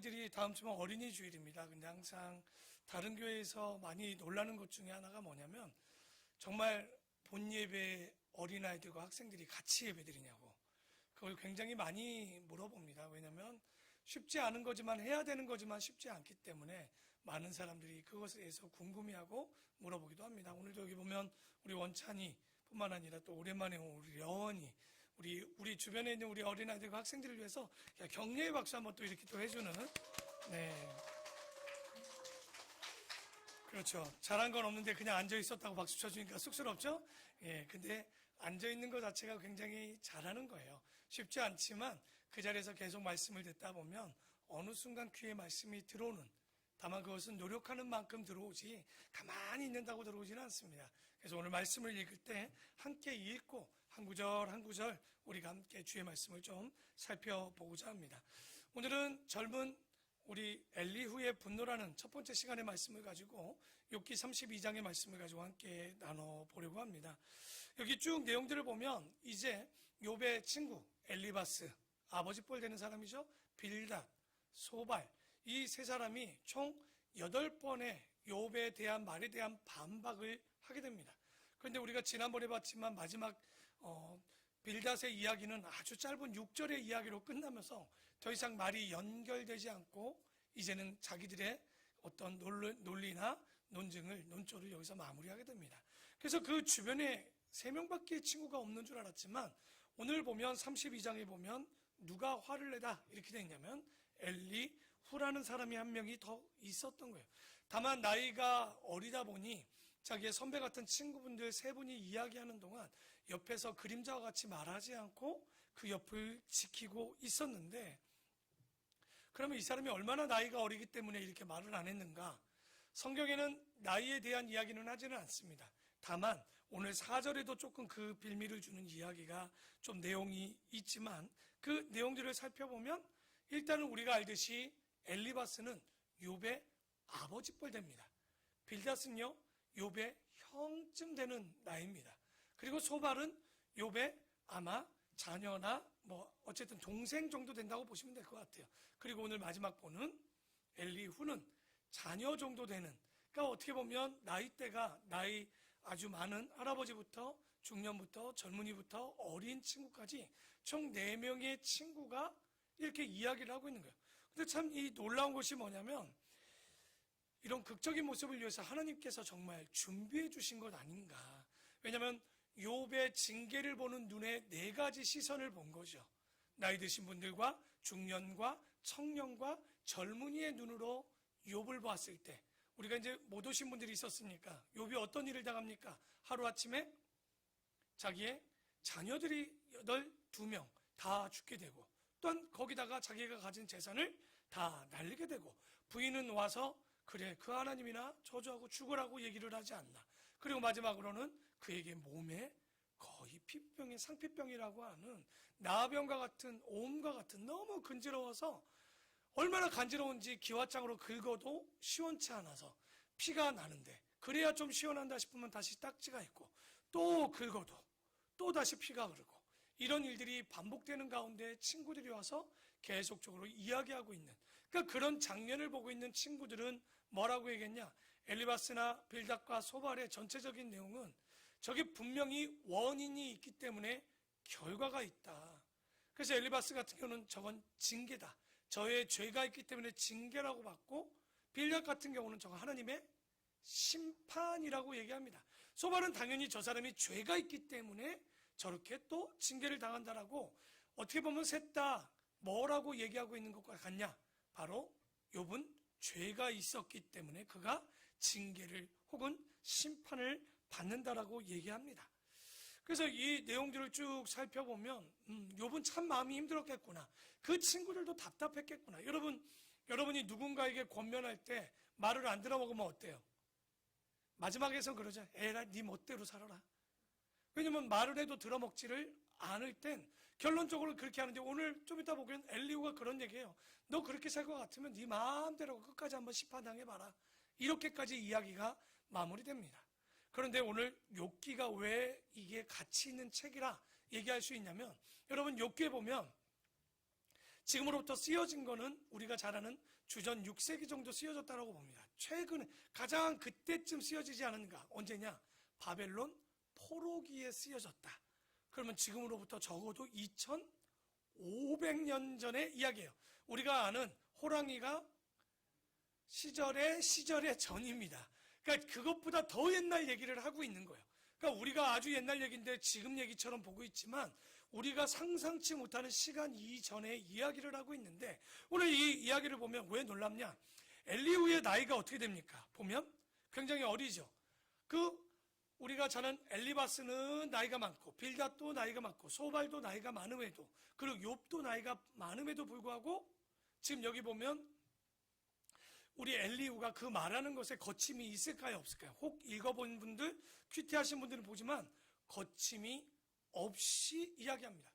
저희들이 다음 주면 어린이 주일입니다. 근데 항상 다른 교회에서 많이 놀라는 것 중에 하나가 뭐냐면 정말 본 예배 어린아이들과 학생들이 같이 예배드리냐고 그걸 굉장히 많이 물어봅니다. 왜냐하면 쉽지 않은 거지만 해야 되는 거지만 쉽지 않기 때문에 많은 사람들이 그것에 대해서 궁금해하고 물어보기도 합니다. 오늘도 여기 보면 우리 원찬이 뿐만 아니라 또 오랜만에 온 우리 여원이 우리 주변에 있는 우리 어린아이들과 학생들을 위해서 격려의 박수 한번 또 이렇게 또 해주는 네. 그렇죠. 잘한 건 없는데 그냥 앉아 있었다고 박수 쳐주니까 쑥스럽죠? 예, 근데 앉아 있는 것 자체가 굉장히 잘하는 거예요. 쉽지 않지만 그 자리에서 계속 말씀을 듣다 보면 어느 순간 귀에 말씀이 들어오는, 다만 그것은 노력하는 만큼 들어오지 가만히 있는다고 들어오지는 않습니다. 그래서 오늘 말씀을 읽을 때 함께 읽고 한 구절 한 구절 우리가 함께 주의 말씀을 좀 살펴보고자 합니다. 오늘은 젊은 우리 엘리후의 분노라는 첫 번째 시간의 말씀을 가지고 욥기 32장의 말씀을 가지고 함께 나눠보려고 합니다. 여기 쭉 내용들을 보면 이제 욥의 친구 엘리바스, 아버지 뻘 되는 사람이죠. 빌닷, 소발, 이 세 사람이 총 8번의 욥에 대한 말에 대한 반박을 하게 됩니다. 그런데 우리가 지난번에 봤지만 마지막 빌닷의 이야기는 아주 짧은 6절의 이야기로 끝나면서 더 이상 말이 연결되지 않고 이제는 자기들의 어떤 논리나 논조를 여기서 마무리하게 됩니다. 그래서 그 주변에 3명밖에 친구가 없는 줄 알았지만 오늘 보면 32장에 보면 누가 화를 내다 이렇게 되어 있냐면 엘리후라는 사람이 한 명이 더 있었던 거예요. 다만 나이가 어리다 보니 자기의 선배 같은 친구분들 3분이 이야기하는 동안 옆에서 그림자와 같이 말하지 않고 그 옆을 지키고 있었는데, 그러면 이 사람이 얼마나 나이가 어리기 때문에 이렇게 말을 안 했는가? 성경에는 나이에 대한 이야기는 하지는 않습니다. 다만 오늘 4절에도 조금 그 빌미를 주는 이야기가 좀 내용이 있지만 그 내용들을 살펴보면 일단은 우리가 알듯이 엘리바스는 욥의 아버지 뻘 됩니다. 빌닷은요 욥의 형쯤 되는 나이입니다. 그리고 소발은 욥의 아마 자녀나 어쨌든 동생 정도 된다고 보시면 될 것 같아요. 그리고 오늘 마지막 보는 엘리후는 자녀 정도 되는, 그러니까 어떻게 보면 나이대가 나이 아주 많은 할아버지부터 중년부터 젊은이부터 어린 친구까지 총 4명의 친구가 이렇게 이야기를 하고 있는 거예요. 근데 참 이 놀라운 것이 뭐냐면 이런 극적인 모습을 위해서 하나님께서 정말 준비해 주신 것 아닌가. 왜냐하면 욥의 징계를 보는 눈에 4가지 시선을 본 거죠. 나이 드신 분들과 중년과 청년과 젊은이의 눈으로 욥을 봤을 때 우리가 이제 못 오신 분들이 있었으니까 욥이 어떤 일을 당합니까? 하루아침에 자기의 자녀들이 82명 다 죽게 되고 또한 거기다가 자기가 가진 재산을 다 날리게 되고 부인은 와서 그래 그 하나님이나 저주하고 죽으라고 얘기를 하지 않나. 그리고 마지막으로는 그에게 몸에 거의 피부병이 상피병이라고 하는 나병과 같은 오음과 같은 너무 근지러워서 얼마나 간지러운지 기와장으로 긁어도 시원치 않아서 피가 나는데 그래야 좀 시원한다 싶으면 다시 딱지가 있고 또 긁어도 또 다시 피가 흐르고 이런 일들이 반복되는 가운데 친구들이 와서 계속적으로 이야기하고 있는, 그러니까 그런 장면을 보고 있는 친구들은 뭐라고 얘기했냐? 엘리바스나 빌닷과 소발의 전체적인 내용은 저게 분명히 원인이 있기 때문에 결과가 있다. 그래서 엘리바스 같은 경우는 저건 징계다. 저의 죄가 있기 때문에 징계라고 받고 빌닷 같은 경우는 저거 하나님의 심판이라고 얘기합니다. 소발은 당연히 저 사람이 죄가 있기 때문에 저렇게 또 징계를 당한다라고 어떻게 보면 셋 다 뭐라고 얘기하고 있는 것과 같냐? 바로 욥은 죄가 있었기 때문에 그가 징계를 혹은 심판을 받는다라고 얘기합니다. 그래서 이 내용들을 쭉 살펴보면 욥은 참 마음이 힘들었겠구나. 그 친구들도 답답했겠구나. 여러분이 누군가에게 권면할 때 말을 안 들어먹으면 어때요? 마지막에서 그러죠. 에라 네 멋대로 살아라. 왜냐면 말을 해도 들어먹지를 않을 땐 결론적으로 그렇게 하는데 오늘 좀 이따 보기엔 엘리후가 그런 얘기예요. 너 그렇게 살 것 같으면 네 마음대로 끝까지 한번 심판당해봐라. 이렇게까지 이야기가 마무리됩니다. 그런데 오늘 욥기가 왜 이게 가치 있는 책이라 얘기할 수 있냐면 여러분 욥기에 보면 지금으로부터 쓰여진 거는 우리가 잘 아는 주전 6세기 정도 쓰여졌다고 봅니다. 최근에 가장 그때쯤 쓰여지지 않은가? 언제냐? 바벨론 포로기에 쓰여졌다. 그러면 지금으로부터 적어도 2500년 전의 이야기예요. 우리가 아는 호랑이가 시절의 전입니다. 그러니까 그것보다 더 옛날 얘기를 하고 있는 거예요. 그러니까 우리가 아주 옛날 얘기인데 지금 얘기처럼 보고 있지만 우리가 상상치 못하는 시간 이전의 이야기를 하고 있는데 오늘 이 이야기를 보면 왜 놀랍냐? 엘리후의 나이가 어떻게 됩니까? 보면 굉장히 어리죠. 우리가 잘 아는 엘리바스는 나이가 많고 빌닷도 나이가 많고 소발도 나이가 많음에도 그리고 욥도 나이가 많음에도 불구하고 지금 여기 보면 우리 엘리후가 그 말하는 것에 거침이 있을까요? 없을까요? 혹 읽어본 분들, 큐티하신 분들은 보지만 거침이 없이 이야기합니다.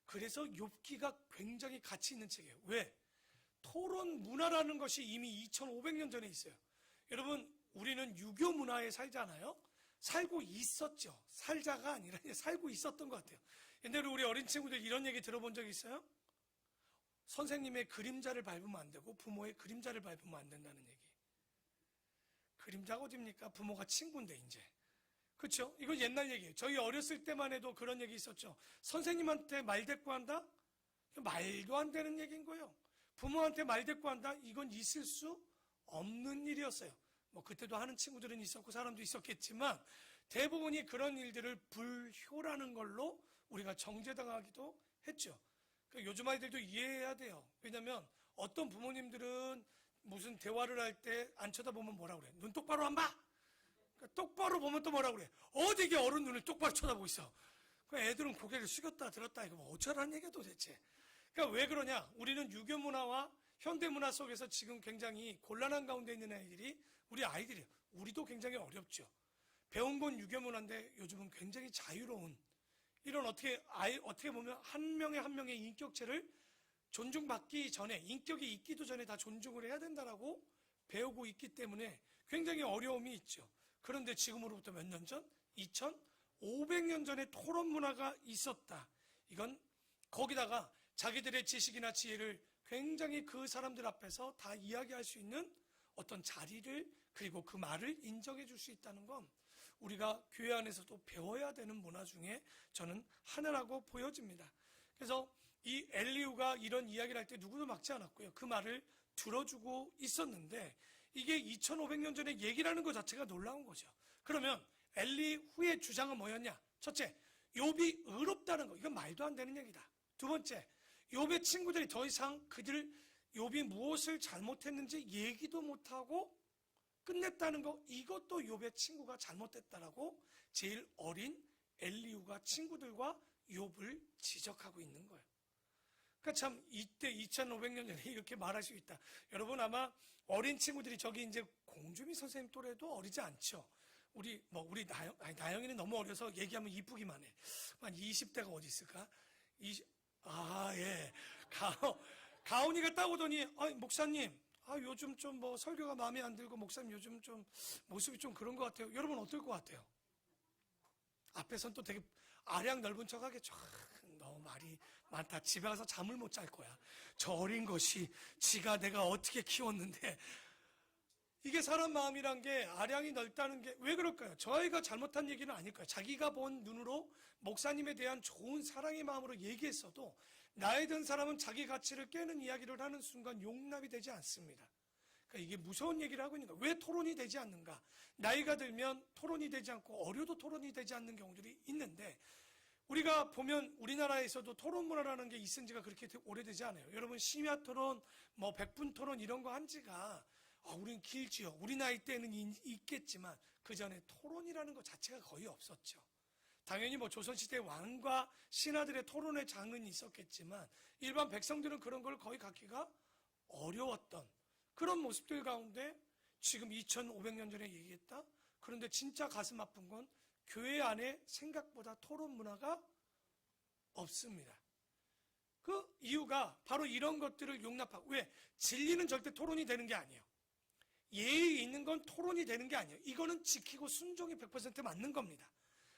그래서 욥기가 굉장히 가치 있는 책이에요. 왜? 토론 문화라는 것이 이미 2500년 전에 있어요. 여러분, 우리는 유교 문화에 살잖아요. 살고 있었죠. 살자가 아니라 살고 있었던 것 같아요. 옛날에 우리 어린 친구들 이런 얘기 들어본 적 있어요? 선생님의 그림자를 밟으면 안 되고 부모의 그림자를 밟으면 안 된다는 얘기. 그림자가 어딥니까? 부모가 친구인데 이제. 그렇죠? 이거 옛날 얘기예요. 저희 어렸을 때만 해도 그런 얘기 있었죠. 선생님한테 말대꾸한다? 말도 안 되는 얘기인 거예요. 부모한테 말대꾸한다? 이건 있을 수 없는 일이었어요. 뭐 그때도 하는 친구들은 있었고 사람도 있었겠지만 대부분이 그런 일들을 불효라는 걸로 우리가 정죄당하기도 했죠. 요즘 아이들도 이해해야 돼요. 왜냐면 어떤 부모님들은 무슨 대화를 할 때 안 쳐다보면 뭐라 그래? 눈 똑바로 안 봐? 그러니까 똑바로 보면 또 뭐라 그래? 어디 이게 어른 눈을 똑바로 쳐다보고 있어? 애들은 고개를 숙였다 들었다 이거 뭐 어쩌라는 얘기야 도대체? 그러니까 왜 그러냐? 우리는 유교 문화와 현대 문화 속에서 지금 굉장히 곤란한 가운데 있는 아이들이 우리 아이들이에요. 우리도 굉장히 어렵죠. 배운 건 유교 문화인데 요즘은 굉장히 자유로운 이런 어떻게 보면 한 명의 한 명의 인격체를 존중받기 전에 인격이 있기도 전에 다 존중을 해야 된다라고 배우고 있기 때문에 굉장히 어려움이 있죠. 그런데 지금으로부터 몇 년 전? 2500년 전에 토론 문화가 있었다. 이건 거기다가 자기들의 지식이나 지혜를 굉장히 그 사람들 앞에서 다 이야기할 수 있는 어떤 자리를 그리고 그 말을 인정해 줄 수 있다는 건 우리가 교회 안에서도 배워야 되는 문화 중에 저는 하나라고 보여집니다. 그래서 이 엘리후가 이런 이야기를 할 때 누구도 막지 않았고요. 그 말을 들어주고 있었는데 이게 2500년 전에 얘기라는 것 자체가 놀라운 거죠. 그러면 엘리후의 주장은 뭐였냐? 첫째, 욥이 의롭다는 거. 이건 말도 안 되는 얘기다. 두 번째, 욥의 친구들이 더 이상 욥이 무엇을 잘못했는지 얘기도 못하고 끝냈다는 거. 이것도 욥의 친구가 잘못됐다라고 제일 어린 엘리후가 친구들과 욥을 지적하고 있는 거예요. 그러니까 참 이때 2500년 전에 이렇게 말할 수 있다. 여러분 아마 어린 친구들이 저기 이제 공주미 선생님 또래도 어리지 않죠. 우리 나영이는 너무 어려서 얘기하면 이쁘기만 해. 한 20대가 어디 있을까? 예. 가온이가 딱 오더니 목사님 요즘 좀 뭐 설교가 마음에 안 들고 목사님 요즘 좀 모습이 좀 그런 것 같아요. 여러분 어떨 것 같아요? 앞에선 또 되게 아량 넓은 척 하겠죠. 너무 말이 많다. 집에 가서 잠을 못 잘 거야. 저 어린 것이 지가 내가 어떻게 키웠는데. 이게 사람 마음이란 게 아량이 넓다는 게 왜 그럴까요? 저 아이가 잘못한 얘기는 아닐 거예요. 자기가 본 눈으로 목사님에 대한 좋은 사랑의 마음으로 얘기했어도 나이 든 사람은 자기 가치를 깨는 이야기를 하는 순간 용납이 되지 않습니다. 그러니까 이게 무서운 얘기를 하고 있는 거예요. 왜 토론이 되지 않는가? 나이가 들면 토론이 되지 않고 어려도 토론이 되지 않는 경우들이 있는데 우리가 보면 우리나라에서도 토론 문화라는 게 있은 지가 그렇게 오래되지 않아요. 여러분 심야 토론, 100분 토론 이런 거 한 지가 우리는 길지요. 우리 나이 때는 있겠지만 그 전에 토론이라는 것 자체가 거의 없었죠. 당연히 조선시대 왕과 신하들의 토론의 장은 있었겠지만 일반 백성들은 그런 걸 거의 갖기가 어려웠던 그런 모습들 가운데 지금 2500년 전에 얘기했다? 그런데 진짜 가슴 아픈 건 교회 안에 생각보다 토론 문화가 없습니다. 그 이유가 바로 이런 것들을 용납하고 왜? 진리는 절대 토론이 되는 게 아니에요. 예의 있는 건 토론이 되는 게 아니에요. 이거는 지키고 순종이 100% 맞는 겁니다.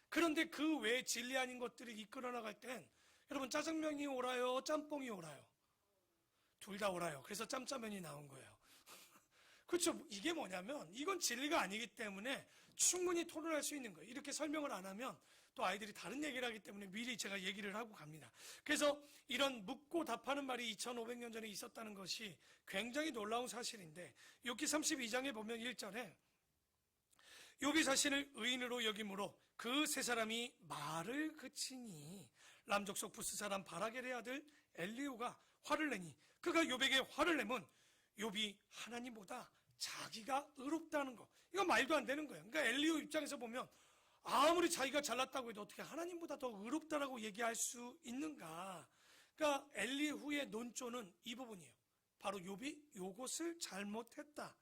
그런데 그 외에 진리 아닌 것들을 이끌어 나갈 땐 여러분 짜장면이 옳아요? 짬뽕이 옳아요? 둘 다 옳아요. 그래서 짬짜면이 나온 거예요. 그렇죠. 이게 뭐냐면 이건 진리가 아니기 때문에 충분히 토론할 수 있는 거예요. 이렇게 설명을 안 하면 또 아이들이 다른 얘기를 하기 때문에 미리 제가 얘기를 하고 갑니다. 그래서 이런 묻고 답하는 말이 2500년 전에 있었다는 것이 굉장히 놀라운 사실인데, 욥기 32장에 보면 1절에 욥이 자신을 의인으로 여김으로 그 세 사람이 말을 그치니 람족속 부스 사람 바라겔의 아들 엘리후가 화를 내니 그가 욥에게 화를 내면 욥이 하나님보다 자기가 의롭다는 거, 이거 말도 안 되는 거예요. 그러니까 엘리후 입장에서 보면 아무리 자기가 잘났다고 해도 어떻게 하나님보다 더 의롭다라고 얘기할 수 있는가. 그러니까 엘리후의 논조는 이 부분이에요. 바로 욥이 요것을 잘못했다.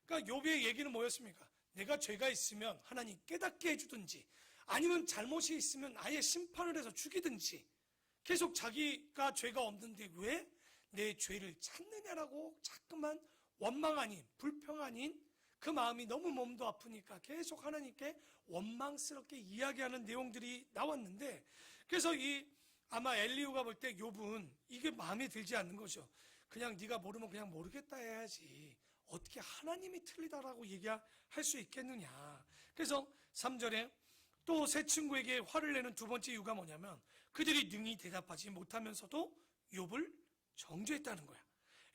그러니까 욥의 얘기는 뭐였습니까? 내가 죄가 있으면 하나님 깨닫게 해주든지, 아니면 잘못이 있으면 아예 심판을 해서 죽이든지, 계속 자기가 죄가 없는데 왜 내 죄를 찾느냐라고 자꾸만 원망 아닌 불평 아닌 그 마음이 너무 몸도 아프니까 계속 하나님께 원망스럽게 이야기하는 내용들이 나왔는데, 그래서 아마 엘리후가 볼 때 욥은 이게 마음에 들지 않는 거죠. 그냥 네가 모르면 그냥 모르겠다 해야지 어떻게 하나님이 틀리다라고 얘기할 수 있겠느냐. 그래서 3절에 또 새 친구에게 화를 내는 두 번째 이유가 뭐냐면 그들이 능히 대답하지 못하면서도 욥을 정죄했다는 거야.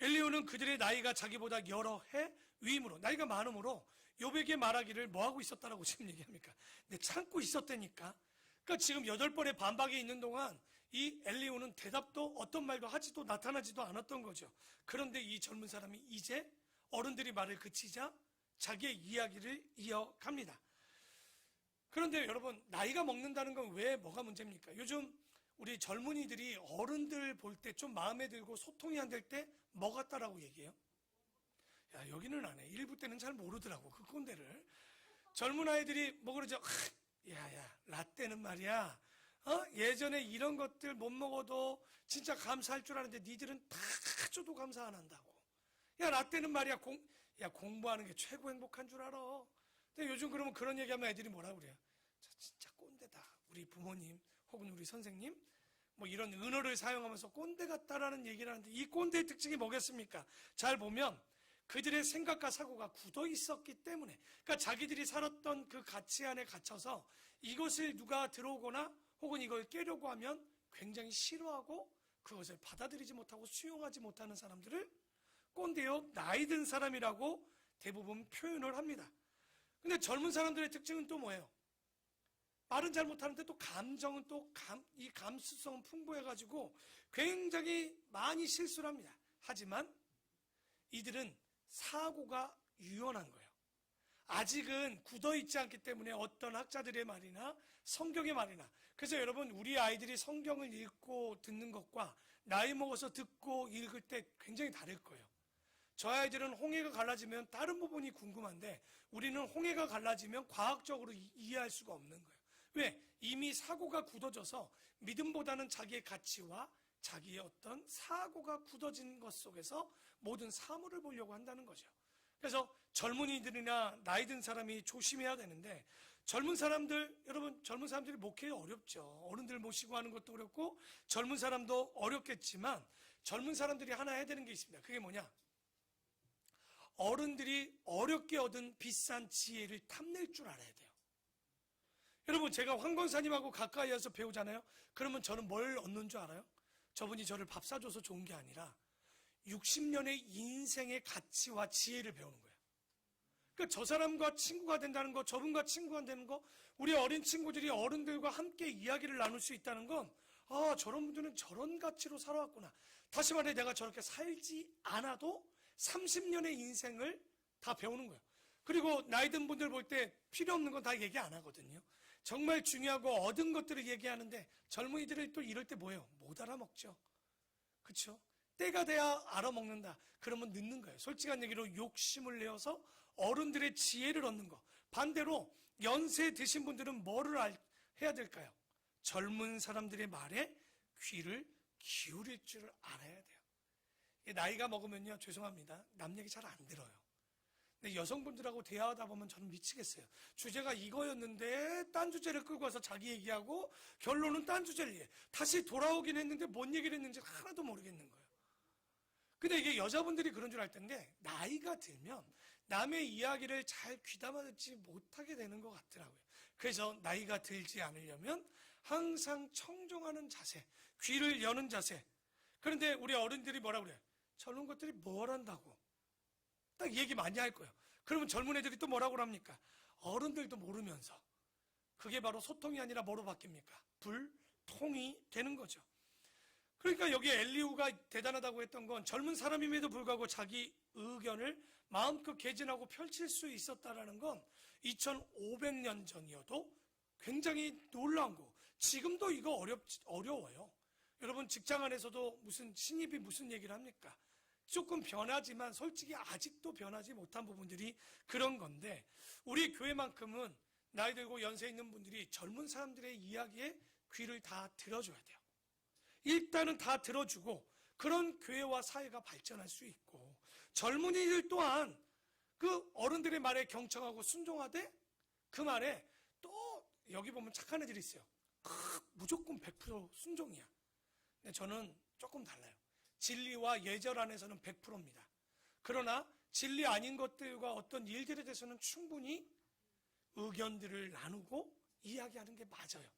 엘리후는 그들의 나이가 자기보다 여러 해 위임으로, 나이가 많음으로 욥에게 말하기를 뭐하고 있었다라고 지금 얘기합니까? 내 참고 있었다니까. 그러니까 지금 8번의 반박에 있는 동안 이 엘리후는 대답도 어떤 말도 하지도 나타나지도 않았던 거죠. 그런데 이 젊은 사람이 이제 어른들이 말을 그치자 자기의 이야기를 이어갑니다. 그런데 여러분, 나이가 먹는다는 건 왜 뭐가 문제입니까? 요즘 우리 젊은이들이 어른들 볼 때 좀 마음에 들고 소통이 안 될 때 뭐 같다라고 얘기해요? 야, 여기는 안 해. 일부 때는 잘 모르더라고, 그 꼰대를. 젊은 아이들이 뭐 그러죠? 야야, 라떼는 말이야, 예전에 이런 것들 못 먹어도 진짜 감사할 줄 아는데 니들은 다 줘도 감사 안 한다고. 야, 라떼는 말이야, 공부하는 게 최고 행복한 줄 알아. 근데 요즘 그러면 그런 얘기하면 애들이 뭐라 그래요? 저 진짜 꼰대다. 우리 부모님 혹은 우리 선생님 뭐 이런 은어를 사용하면서 꼰대 같다라는 얘기를 하는데, 이 꼰대의 특징이 뭐겠습니까? 잘 보면 그들의 생각과 사고가 굳어 있었기 때문에, 그러니까 자기들이 살았던 그 가치 안에 갇혀서 이것을 누가 들어오거나 혹은 이걸 깨려고 하면 굉장히 싫어하고 그것을 받아들이지 못하고 수용하지 못하는 사람들을 꼰대요, 나이 든 사람이라고 대부분 표현을 합니다. 근데 젊은 사람들의 특징은 또 뭐예요? 말은 잘 못하는데 또 감정은 이 감수성은 풍부해가지고 굉장히 많이 실수를 합니다. 하지만 이들은 사고가 유연한 거예요. 아직은 굳어있지 않기 때문에 어떤 학자들의 말이나 성경의 말이나, 그래서 여러분, 우리 아이들이 성경을 읽고 듣는 것과 나이 먹어서 듣고 읽을 때 굉장히 다를 거예요. 저 아이들은 홍해가 갈라지면 다른 부분이 궁금한데 우리는 홍해가 갈라지면 과학적으로 이해할 수가 없는 거예요. 왜? 이미 사고가 굳어져서 믿음보다는 자기의 가치와 자기의 어떤 사고가 굳어진 것 속에서 모든 사물을 보려고 한다는 거죠. 그래서 젊은이들이나 나이 든 사람이 조심해야 되는데, 젊은 사람들, 여러분, 젊은 사람들이 목회가 어렵죠. 어른들 모시고 하는 것도 어렵고 젊은 사람도 어렵겠지만 젊은 사람들이 하나 해야 되는 게 있습니다. 그게 뭐냐? 어른들이 어렵게 얻은 비싼 지혜를 탐낼 줄 알아야 돼요. 여러분, 제가 황 권사님하고 가까이 와서 배우잖아요. 그러면 저는 뭘 얻는 줄 알아요? 저분이 저를 밥 사줘서 좋은 게 아니라 60년의 인생의 가치와 지혜를 배우는 거예요. 그러니까 저 사람과 친구가 된다는 거, 저분과 친구가 되는 거, 우리 어린 친구들이 어른들과 함께 이야기를 나눌 수 있다는 건, 저런 분들은 저런 가치로 살아왔구나. 다시 말해, 내가 저렇게 살지 않아도 30년의 인생을 다 배우는 거예요. 그리고 나이 든 분들 볼 때 필요 없는 건 다 얘기 안 하거든요. 정말 중요하고 얻은 것들을 얘기하는데 젊은이들을 또 이럴 때 뭐예요? 못 알아먹죠. 그렇죠? 때가 돼야 알아먹는다. 그러면 늦는 거예요. 솔직한 얘기로 욕심을 내어서 어른들의 지혜를 얻는 거. 반대로 연세 드신 분들은 뭐를 해야 될까요? 젊은 사람들의 말에 귀를 기울일 줄 알아야 돼요. 나이가 먹으면요, 죄송합니다, 남 얘기 잘 안 들어요. 근데 여성분들하고 대화하다 보면 저는 미치겠어요. 주제가 이거였는데 딴 주제를 끌고 와서 자기 얘기하고 결론은 딴 주제를 얘기해. 다시 돌아오긴 했는데 뭔 얘기를 했는지 하나도 모르겠는 거예요. 근데 이게 여자분들이 그런 줄 알 텐데 나이가 들면 남의 이야기를 잘 귀담아 듣지 못하게 되는 것 같더라고요. 그래서 나이가 들지 않으려면 항상 청종하는 자세, 귀를 여는 자세. 그런데 우리 어른들이 뭐라 그래요? 젊은 것들이 뭘 한다고? 딱 얘기 많이 할 거예요. 그러면 젊은 애들이 또 뭐라고 합니까? 어른들도 모르면서. 그게 바로 소통이 아니라 뭐로 바뀝니까? 불통이 되는 거죠. 그러니까 여기 엘리후가 대단하다고 했던 건 젊은 사람임에도 불구하고 자기 의견을 마음껏 개진하고 펼칠 수 있었다는 건 2500년 전이어도 굉장히 놀라운 거고, 지금도 이거 어려워요. 여러분 직장 안에서도 무슨 신입이 무슨 얘기를 합니까? 조금 변하지만 솔직히 아직도 변하지 못한 부분들이 그런 건데, 우리 교회만큼은 나이 들고 연세 있는 분들이 젊은 사람들의 이야기에 귀를 다 들어줘야 돼요. 일단은 다 들어주고 그런 교회와 사회가 발전할 수 있고, 젊은이들 또한 그 어른들의 말에 경청하고 순종하되 그 말에 또 여기 보면 착한 애들이 있어요. 무조건 100% 순종이야. 근데 저는 조금 달라요. 진리와 예절 안에서는 100%입니다. 그러나 진리 아닌 것들과 어떤 일들에 대해서는 충분히 의견들을 나누고 이야기하는 게 맞아요.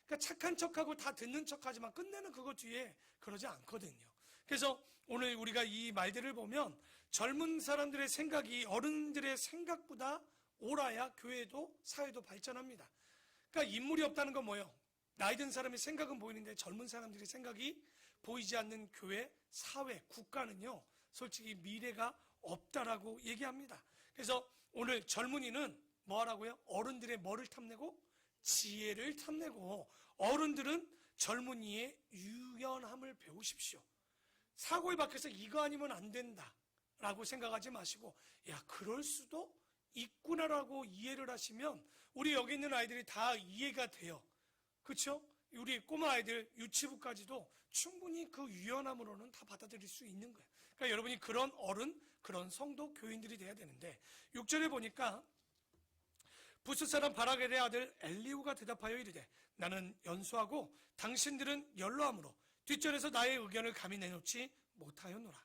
그러니까 착한 척하고 다 듣는 척하지만 끝내는 그것 뒤에 그러지 않거든요. 그래서 오늘 우리가 이 말들을 보면 젊은 사람들의 생각이 어른들의 생각보다 옳아야 교회도 사회도 발전합니다. 그러니까 인물이 없다는 건 뭐예요? 나이 든 사람의 생각은 보이는데 젊은 사람들의 생각이 보이지 않는 교회, 사회, 국가는요, 솔직히 미래가 없다라고 얘기합니다. 그래서 오늘 젊은이는 뭐 하라고요? 어른들의 뭐를 탐내고? 지혜를 탐내고, 어른들은 젊은이의 유연함을 배우십시오. 사고에 박혀서 이거 아니면 안 된다 라고 생각하지 마시고, 야, 그럴 수도 있구나라고 이해를 하시면 우리 여기 있는 아이들이 다 이해가 돼요. 그렇죠? 우리 꼬마 아이들 유치부까지도 충분히 그 유연함으로는 다 받아들일 수 있는 거예요. 그러니까 여러분이 그런 어른, 그런 성도, 교인들이 돼야 되는데, 6절에 보니까 부스 사람 바라겔의 아들 엘리후가 대답하여 이르되 나는 연소하고 당신들은 연로함으로 뒷전에서 나의 의견을 감히 내놓지 못하였노라.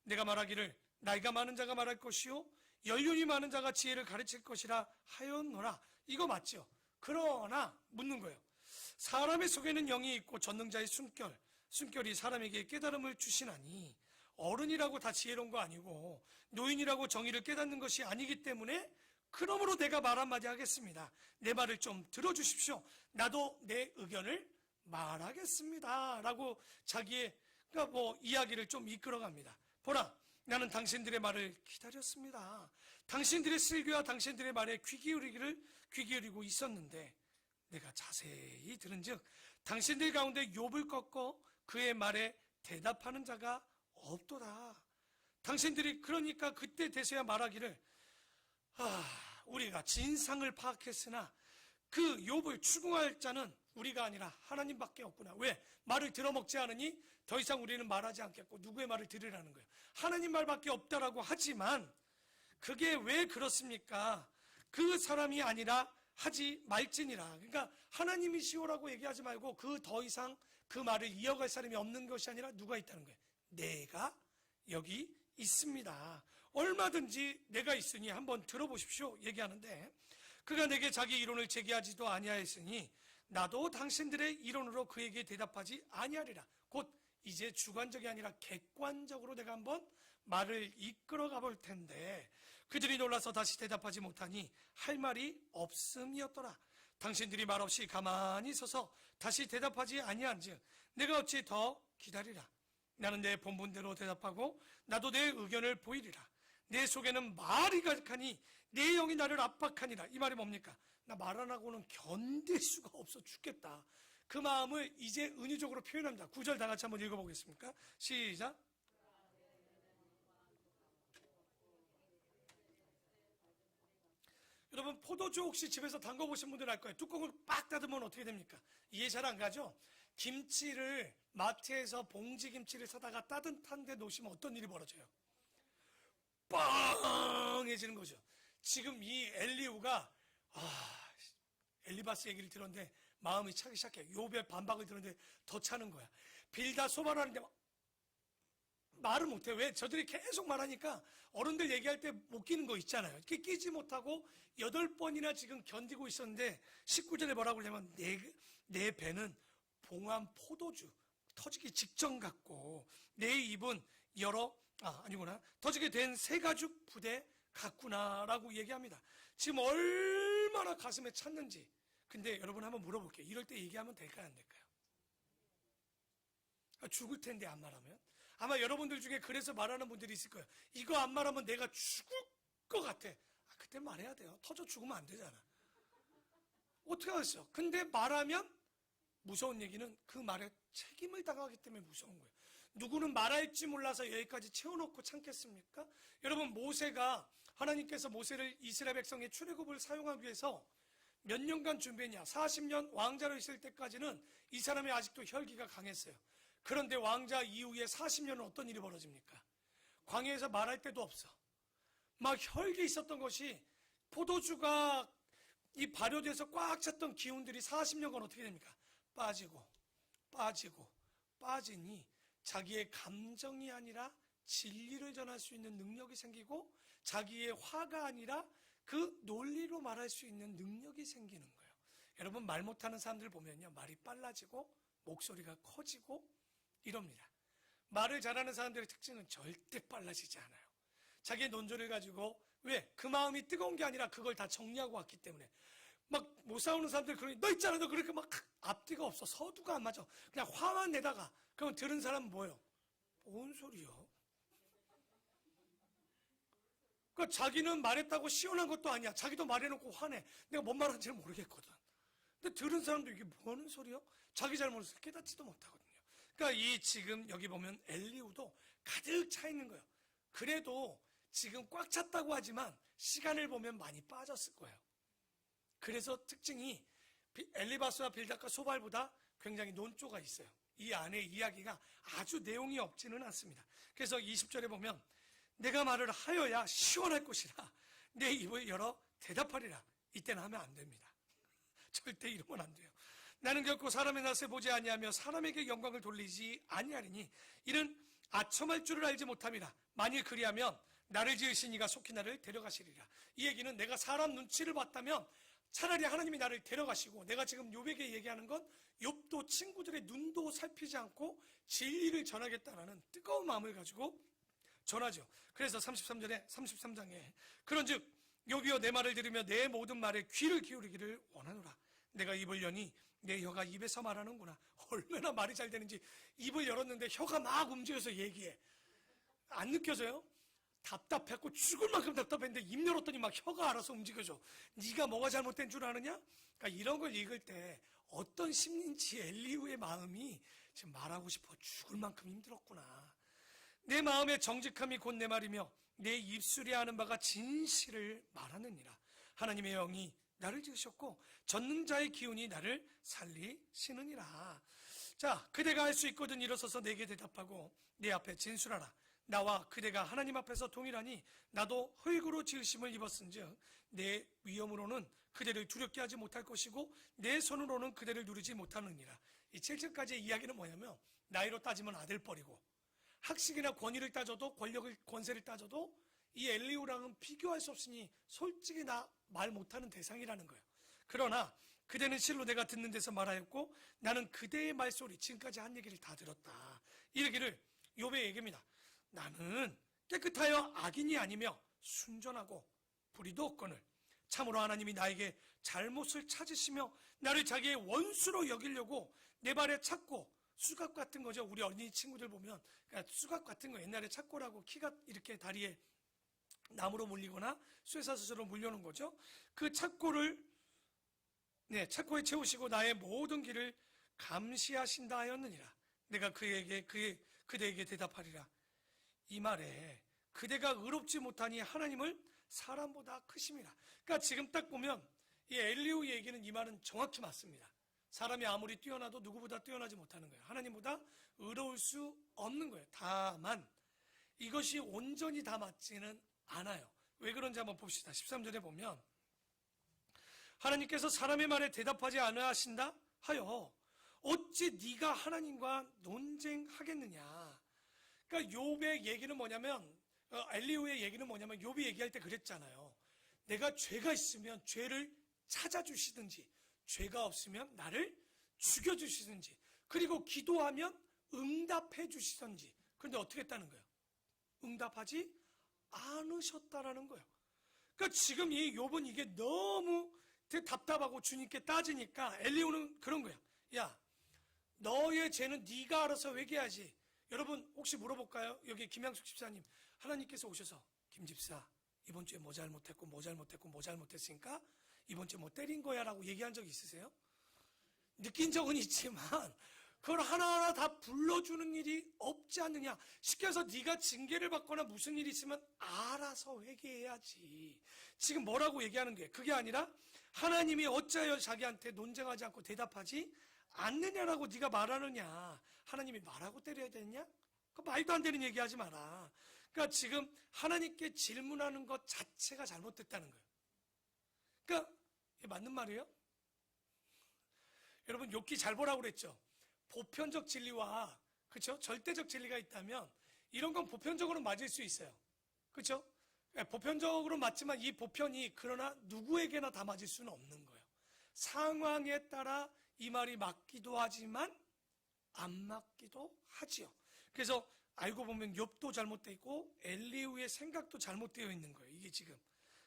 내가 말하기를 나이가 많은 자가 말할 것이요 연륜이 많은 자가 지혜를 가르칠 것이라 하였노라. 이거 맞죠? 그러나 묻는 거예요. 사람의 속에는 영이 있고 전능자의 숨결이 사람에게 깨달음을 주시나니, 어른이라고 다 지혜로운 거 아니고 노인이라고 정의를 깨닫는 것이 아니기 때문에 그러므로 내가 말 한마디 하겠습니다. 내 말을 좀 들어주십시오. 나도 내 의견을 말하겠습니다 라고 자기의 이야기를 좀 이끌어갑니다. 보라, 나는 당신들의 말을 기다렸습니다. 당신들의 슬기와 당신들의 말에 귀 기울이고 있었는데 내가 자세히 들은즉 당신들 가운데 욥을 꺾고 그의 말에 대답하는 자가 없도다. 당신들이 그러니까 그때 돼서야 말하기를 우리가 진상을 파악했으나 그 욥을 추궁할 자는 우리가 아니라 하나님밖에 없구나. 왜? 말을 들어먹지 않으니 더 이상 우리는 말하지 않겠고 누구의 말을 들으라는 거예요. 하나님 말밖에 없다라고 하지만 그게 왜 그렇습니까? 그 사람이 아니라 하지 말지니라. 그러니까 하나님이시오라고 얘기하지 말고 그 더 이상 그 말을 이어갈 사람이 없는 것이 아니라 누가 있다는 거예요. 내가 여기 있습니다. 얼마든지 내가 있으니 한번 들어보십시오 얘기하는데, 그가 내게 자기 이론을 제기하지도 아니하였으니 나도 당신들의 이론으로 그에게 대답하지 아니하리라. 곧 이제 주관적이 아니라 객관적으로 내가 한번 말을 이끌어가 볼 텐데, 그들이 놀라서 다시 대답하지 못하니 할 말이 없음이었더라. 당신들이 말없이 가만히 서서 다시 대답하지 아니한즉 내가 어찌 더 기다리라. 나는 내 본분대로 대답하고 나도 내 의견을 보이리라. 내 속에는 말이 가득하니 내 영이 나를 압박하니라. 이 말이 뭡니까? 나 말 안 하고는 견딜 수가 없어 죽겠다. 그 마음을 이제 은유적으로 표현합니다. 9절 다 같이 한번 읽어보겠습니까? 시작. 여러분 포도주 혹시 집에서 담궈보신 분들 알 거예요. 뚜껑을 빡 닫으면 어떻게 됩니까? 이해 잘 안 가죠? 김치를 마트에서 봉지김치를 사다가 따뜻한 데 놓으시면 어떤 일이 벌어져요? 빵해지는 거죠. 지금 이 엘리후가 엘리바스 얘기를 들었는데 마음이 차기 시작해. 욥의 반박을 들었는데 더 차는 거야. 빌다소바라는데 말을 못해요. 왜? 저들이 계속 말하니까 어른들 얘기할 때 못 끼는 거 있잖아요. 이렇게 끼지 못하고 8번이나 지금 견디고 있었는데 19절에 뭐라고 그러냐면 내 배는 봉한 포도주 터지기 직전 같고 내 입은 터지게 된 새가죽 부대 같구나라고 얘기합니다. 지금 얼마나 가슴에 찼는지. 근데 여러분 한번 물어볼게요. 이럴 때 얘기하면 될까요, 안 될까요? 죽을 텐데 안 말하면? 아마 여러분들 중에 그래서 말하는 분들이 있을 거예요. 이거 안 말하면 내가 죽을 것 같아. 그때 말해야 돼요. 터져 죽으면 안 되잖아. 어떻게 하겠어요? 근데 말하면 무서운 얘기는 그 말에 책임을 당하기 때문에 무서운 거예요. 누구는 말할지 몰라서 여기까지 채워놓고 참겠습니까? 여러분, 모세가 하나님께서 모세를 이스라엘 백성의 출애굽을 사용하기 위해서 몇 년간 준비했냐? 40년 왕자로 있을 때까지는 이 사람이 아직도 혈기가 강했어요. 그런데 왕자 이후에 40년은 어떤 일이 벌어집니까? 광야에서 말할 데도 없어. 막 혈기 있었던 것이 포도주가 이 발효돼서 꽉 찼던 기운들이 40년간 어떻게 됩니까? 빠지니 자기의 감정이 아니라 진리를 전할 수 있는 능력이 생기고 자기의 화가 아니라 그 논리로 말할 수 있는 능력이 생기는 거예요. 여러분, 말 못하는 사람들 보면요, 말이 빨라지고 목소리가 커지고 이럽니다. 말을 잘하는 사람들의 특징은 절대 빨라지지 않아요. 자기의 논조를 가지고, 왜? 그 마음이 뜨거운 게 아니라 그걸 다 정리하고 왔기 때문에. 막 못 싸우는 사람들 그러니 너 있잖아, 너 그렇게 막 앞뒤가 없어, 서두가 안 맞아, 그냥 화만 내다가. 그럼 들은 사람은 뭐예요? 뭔 소리요? 그러니까 자기는 말했다고 시원한 것도 아니야. 자기도 말해놓고 화내. 내가 뭔 말하는지 모르겠거든. 근데 들은 사람도 이게 뭐 하는 소리요? 자기 잘못을 깨닫지도 못하거든요. 그러니까 이 지금 여기 보면 엘리후도 가득 차 있는 거예요. 그래도 지금 꽉 찼다고 하지만 시간을 보면 많이 빠졌을 거예요. 그래서 특징이 엘리바스와 빌닷과 소발보다 굉장히 논조가 있어요. 이 안에 이야기가 아주 내용이 없지는 않습니다. 그래서 20절에 보면 내가 말을 하여야 시원할 것이라 내 입을 열어 대답하리라. 이때는 하면 안 됩니다. 절대 이러면 안 돼요. 나는 결코 사람의 낯을 보지 아니하며 사람에게 영광을 돌리지 아니하리니 이는 아첨할 줄을 알지 못함이라. 만일 그리하면 나를 지으신 이가 속히 나를 데려가시리라. 이 얘기는 내가 사람 눈치를 봤다면 차라리 하나님이 나를 데려가시고, 내가 지금 욥에게 얘기하는 건 욥도 친구들의 눈도 살피지 않고 진리를 전하겠다라는 뜨거운 마음을 가지고 전하죠. 그래서 33장에 그런즉 욥이여 내 말을 들으며 내 모든 말에 귀를 기울이기를 원하노라. 내가 입을 여니 내 혀가 입에서 말하는구나. 얼마나 말이 잘 되는지. 입을 열었는데 혀가 막 움직여서 얘기해. 안 느껴져요? 답답했고 죽을 만큼 답답했는데 입 열었더니 막 혀가 알아서 움직여져. 네가 뭐가 잘못된 줄 아느냐? 그러니까 이런 걸 읽을 때 어떤 심리인지 엘리후의 마음이 지금 말하고 싶어 죽을 만큼 힘들었구나. 내 마음의 정직함이 곧 내 말이며 내 입술이 하는 바가 진실을 말하느니라. 하나님의 영이 나를 지으셨고 전능자의 기운이 나를 살리시느니라. 자, 그대가 할 수 있거든 일어서서 내게 대답하고 내 앞에 진술하라. 나와 그대가 하나님 앞에서 동일하니 나도 흙으로 지으심을 입었은즉 내 위엄으로는 그대를 두렵게 하지 못할 것이고 내 손으로는 그대를 누르지 못하느니라. 이 7절까지의 이야기는 뭐냐면 나이로 따지면 아들뻘이고 학식이나 권위를 따져도 권세를 따져도 이 엘리후랑은 비교할 수 없으니 솔직히 나 말 못하는 대상이라는 거예요. 그러나 그대는 실로 내가 듣는 데서 말하였고 나는 그대의 말소리, 지금까지 한 얘기를 다 들었다. 이 얘기를 욥의 얘기입니다. 나는 깨끗하여 악인이 아니며 순전하고 불의도 없거늘 참으로 하나님이 나에게 잘못을 찾으시며 나를 자기의 원수로 여기려고 내 발에 착고, 수갑 같은 거죠. 우리 어린이 친구들 보면 그러니까 수갑 같은 거, 옛날에 착고라고 키가 이렇게 다리에 나무로 물리거나 쇠사슬로 물려놓은 거죠. 그 착고에 채우시고 나의 모든 길을 감시하신다 하였느니라. 내가 그대에게 대답하리라. 이 말에 그대가 의롭지 못하니 하나님을 사람보다 크심이라. 그러니까 지금 딱 보면 이 엘리후 얘기는 이 말은 정확히 맞습니다. 사람이 아무리 뛰어나도 누구보다 뛰어나지 못하는 거예요. 하나님보다 의로울 수 없는 거예요. 다만 이것이 온전히 다 맞지는 않아요. 왜 그런지 한번 봅시다. 13절에 보면 하나님께서 사람의 말에 대답하지 않으신다 하여 어찌 네가 하나님과 논쟁하겠느냐. 그러니까 욥의 얘기는 뭐냐면, 엘리후의 얘기는 뭐냐면 욥이 얘기할 때 그랬잖아요. 내가 죄가 있으면 죄를 찾아주시든지, 죄가 없으면 나를 죽여주시든지, 그리고 기도하면 응답해 주시든지. 그런데 어떻게 했다는 거예요? 응답하지 않으셨다라는 거예요. 그러니까 지금 이 욥은 이게 너무 답답하고 주님께 따지니까 엘리후는 그런 거야. 야, 너의 죄는 네가 알아서 회개하지. 여러분 혹시 물어볼까요? 여기 김양숙 집사님, 하나님께서 오셔서 김 집사 이번 주에 뭐 잘못했고 뭐 잘못했고 뭐 잘못했으니까 이번 주에 뭐 때린 거야 라고 얘기한 적 있으세요? 느낀 적은 있지만 그걸 하나하나 다 불러주는 일이 없지 않느냐. 쉽게 해서 네가 징계를 받거나 무슨 일이 있으면 알아서 회개해야지. 지금 뭐라고 얘기하는 거예요? 그게 아니라 하나님이 어찌하여 자기한테 논쟁하지 않고 대답하지 않느냐라고 네가 말하느냐. 하나님이 말하고 때려야 되느냐? 그 말도 안 되는 얘기하지 마라. 그러니까 지금 하나님께 질문하는 것 자체가 잘못됐다는 거예요. 그러니까 이게 맞는 말이에요? 여러분 욥기 잘 보라고 그랬죠. 보편적 진리와 그렇죠? 절대적 진리가 있다면 이런 건 보편적으로 맞을 수 있어요. 그렇죠? 보편적으로 맞지만 이 보편이 그러나 누구에게나 다 맞을 수는 없는 거예요. 상황에 따라 이 말이 맞기도 하지만 안 맞기도 하지요. 그래서 알고 보면 욥도 잘못되어 있고 엘리후의 생각도 잘못되어 있는 거예요. 이게 지금.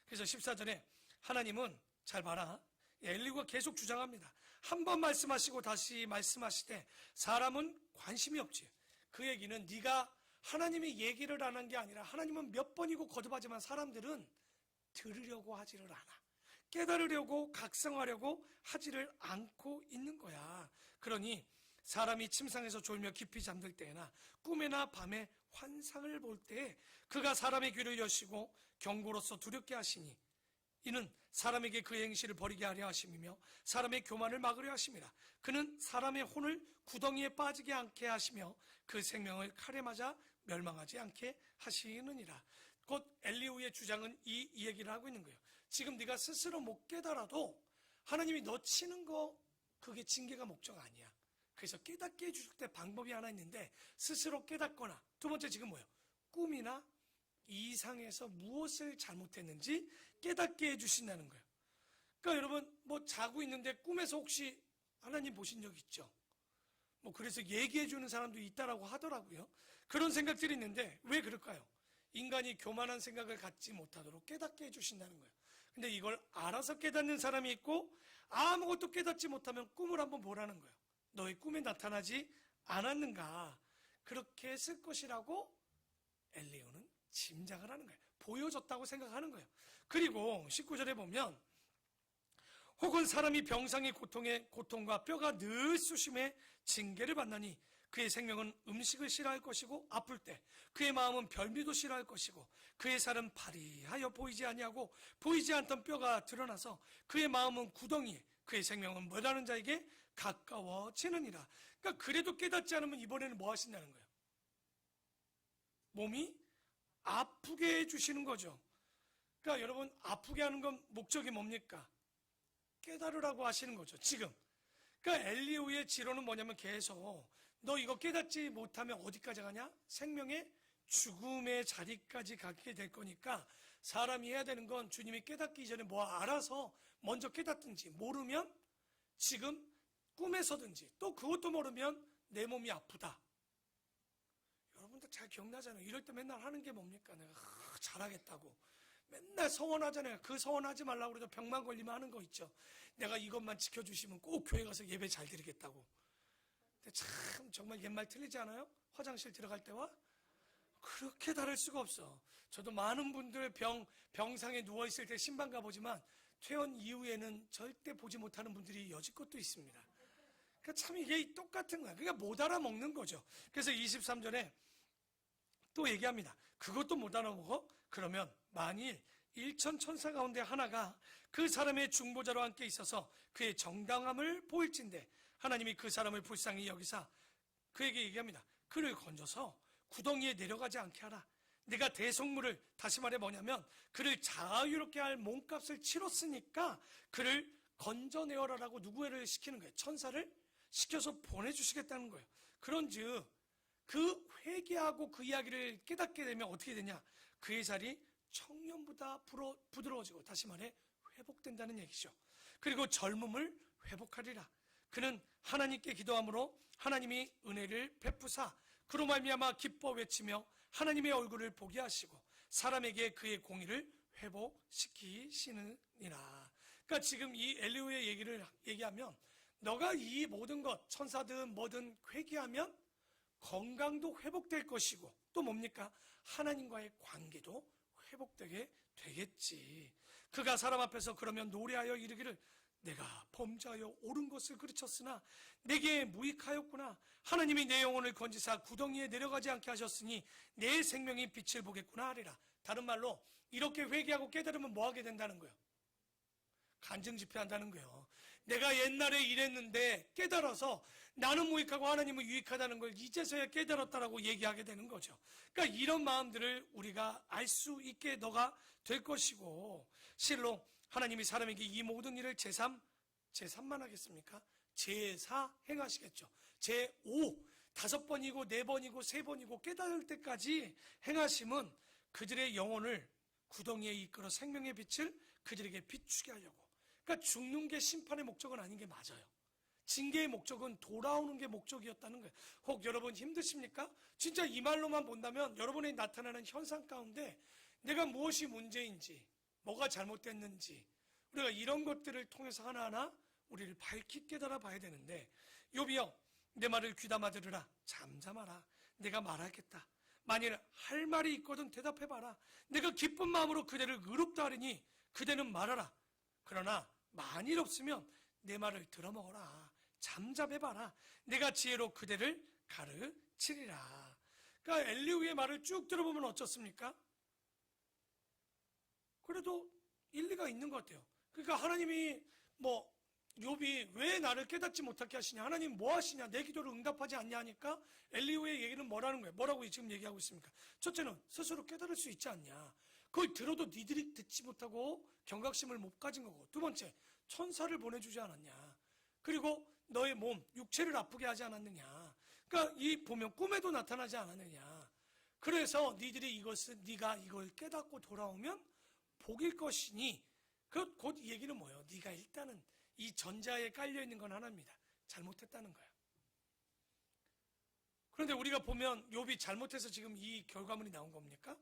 그래서 14절에 하나님은 잘 봐라. 엘리후가 계속 주장합니다. 한 번 말씀하시고 다시 말씀하시되 사람은 관심이 없지. 그 얘기는 네가 하나님이 얘기를 안 한 게 아니라 하나님은 몇 번이고 거듭하지만 사람들은 들으려고 하지를 않아. 깨달으려고 각성하려고 하지를 않고 있는 거야. 그러니 사람이 침상에서 졸며 깊이 잠들 때나 꿈에나 밤에 환상을 볼 때 그가 사람의 귀를 여시고 경고로서 두렵게 하시니 이는 사람에게 그의 행실을 버리게 하려 하심이며 사람의 교만을 막으려 하심이라. 그는 사람의 혼을 구덩이에 빠지게 않게 하시며 그 생명을 칼에 맞아 멸망하지 않게 하시느니라. 곧 엘리후의 주장은 이 얘기를 하고 있는 거예요. 지금 네가 스스로 못 깨달아도 하나님이 너 치는 거 그게 징계가 목적 아니야. 그래서 깨닫게 해줄 때 방법이 하나 있는데 스스로 깨닫거나 두 번째 지금 뭐예요? 꿈이나 이상에서 무엇을 잘못했는지 깨닫게 해주신다는 거예요. 그러니까 여러분 뭐 자고 있는데 꿈에서 혹시 하나님 보신 적 있죠? 뭐 그래서 얘기해 주는 사람도 있다라고 하더라고요. 그런 생각들이 있는데 왜 그럴까요? 인간이 교만한 생각을 갖지 못하도록 깨닫게 해주신다는 거예요. 근데 이걸 알아서 깨닫는 사람이 있고 아무것도 깨닫지 못하면 꿈을 한번 보라는 거예요. 너의 꿈에 나타나지 않았는가? 그렇게 했을 것이라고 엘리후는 짐작을 하는 거예요. 보여줬다고 생각하는 거예요. 그리고 19절에 보면 혹은 사람이 병상의 고통과 뼈가 늘 쑤심에 징계를 받나니 그의 생명은 음식을 싫어할 것이고 아플 때 그의 마음은 별미도 싫어할 것이고 그의 살은 파리하여 보이지 아니하고 보이지 않던 뼈가 드러나서 그의 마음은 구덩이에 그의 생명은 멀다는 자에게 가까워지느니라. 그러니까 그래도 깨닫지 않으면 이번에는 뭐 하신다는 거예요? 몸이 아프게 해주시는 거죠. 그러니까 여러분 아프게 하는 건 목적이 뭡니까? 깨달으라고 하시는 거죠. 지금. 그러니까 엘리후의 지론은 뭐냐면 계속 너 이거 깨닫지 못하면 어디까지 가냐? 생명의 죽음의 자리까지 가게 될 거니까 사람이 해야 되는 건 주님이 깨닫기 이전에 뭐 알아서 먼저 깨닫든지 모르면 지금 꿈에서든지 또 그것도 모르면 내 몸이 아프다. 여러분들 잘 기억나잖아요. 이럴 때 맨날 하는 게 뭡니까? 내가 잘하겠다고. 맨날 서원하잖아요. 그 서원하지 말라고 그래도 병만 걸리면 하는 거 있죠. 내가 이것만 지켜주시면 꼭 교회 가서 예배 잘 드리겠다고. 근데 참 정말 옛말 틀리지 않아요? 화장실 들어갈 때와? 그렇게 다를 수가 없어. 저도 많은 분들 병상에 누워있을 때 신방 가보지만 퇴원 이후에는 절대 보지 못하는 분들이 여지껏도 있습니다. 그러니까 참 이게 똑같은 거야. 그러니까 못 알아먹는 거죠. 그래서 23절에 또 얘기합니다. 그것도 못 알아먹어? 그러면 만일 1천 천사 가운데 하나가 그 사람의 중보자로 함께 있어서 그의 정당함을 보일진대 하나님이 그 사람을 불쌍히 여기사 그에게 얘기합니다. 그를 건져서 구덩이에 내려가지 않게 하라. 내가 대속물을 다시 말해 뭐냐면 그를 자유롭게 할 몸값을 치렀으니까 그를 건져내어라라고 누구를 시키는 거예요? 천사를 시켜서 보내주시겠다는 거예요. 그런즉 그 회개하고 그 이야기를 깨닫게 되면 어떻게 되냐? 그의 살이 청년보다 부드러워지고, 다시 말해 회복된다는 얘기죠. 그리고 젊음을 회복하리라. 그는 하나님께 기도함으로 하나님이 은혜를 베푸사 그로 말미암아 기뻐 외치며 하나님의 얼굴을 보게 하시고 사람에게 그의 공의를 회복시키시느니라. 그러니까 지금 이 엘리후의 얘기를 얘기하면, 너가 이 모든 것, 천사든 뭐든 회개하면 건강도 회복될 것이고, 또 뭡니까? 하나님과의 관계도 회복되게 되겠지. 그가 사람 앞에서 그러면 노래하여 이르기를, 내가 범죄하여 옳은 것을 그르쳤으나 내게 무익하였구나. 하나님이 내 영혼을 건지사 구덩이에 내려가지 않게 하셨으니 내 생명이 빛을 보겠구나 하리라. 다른 말로 이렇게 회개하고 깨달으면 뭐 하게 된다는 거예요? 간증 집회한다는 거예요. 내가 옛날에 이랬는데 깨달아서 나는 무익하고 하나님은 유익하다는 걸 이제서야 깨달았다라고 얘기하게 되는 거죠. 그러니까 이런 마음들을 우리가 알 수 있게 너가 될 것이고, 실로 하나님이 사람에게 이 모든 일을 제3만 하겠습니까? 제4 행하시겠죠. 제5, 5번이고 4번이고 3번이고 깨달을 때까지 행하심은 그들의 영혼을 구덩이에 이끌어 생명의 빛을 그들에게 비추게 하려고. 그러니까 죽는 게 심판의 목적은 아닌 게 맞아요. 징계의 목적은 돌아오는 게 목적이었다는 거예요. 혹 여러분 힘드십니까? 진짜 이 말로만 본다면 여러분이 나타나는 현상 가운데 내가 무엇이 문제인지, 뭐가 잘못됐는지, 우리가 이런 것들을 통해서 하나하나 우리를 밝히 깨달아 봐야 되는데, 욥이여 내 말을 귀담아 들으라. 잠잠하라. 내가 말하겠다. 만일 할 말이 있거든 대답해봐라. 내가 기쁜 마음으로 그대를 의롭다 하리니 그대는 말하라. 그러나 만일 없으면 내 말을 들어먹어라. 잠잠해봐라. 내가 지혜로 그대를 가르치리라. 그러니까 엘리후의 말을 쭉 들어보면 어떻습니까? 그래도 일리가 있는 것 같아요. 그러니까 하나님이 욥이 왜 나를 깨닫지 못하게 하시냐, 하나님 뭐 하시냐, 내 기도를 응답하지 않냐 하니까 엘리후의 얘기는 뭐라는 거예요? 뭐라고 지금 얘기하고 있습니까? 첫째는 스스로 깨달을 수 있지 않냐, 그걸 들어도 니들이 듣지 못하고 경각심을 못 가진 거고, 두 번째 천사를 보내주지 않았냐, 그리고 너의 몸 육체를 아프게 하지 않았느냐, 그러니까 이 보면 꿈에도 나타나지 않았느냐, 그래서 니들이 네가 이걸 깨닫고 돌아오면 복일 것이니, 곧 얘기는 뭐예요? 네가 일단은 이 전자에 깔려있는 건 하나입니다. 잘못했다는 거야. 그런데 우리가 보면 욥이 잘못해서 지금 이 결과물이 나온 겁니까?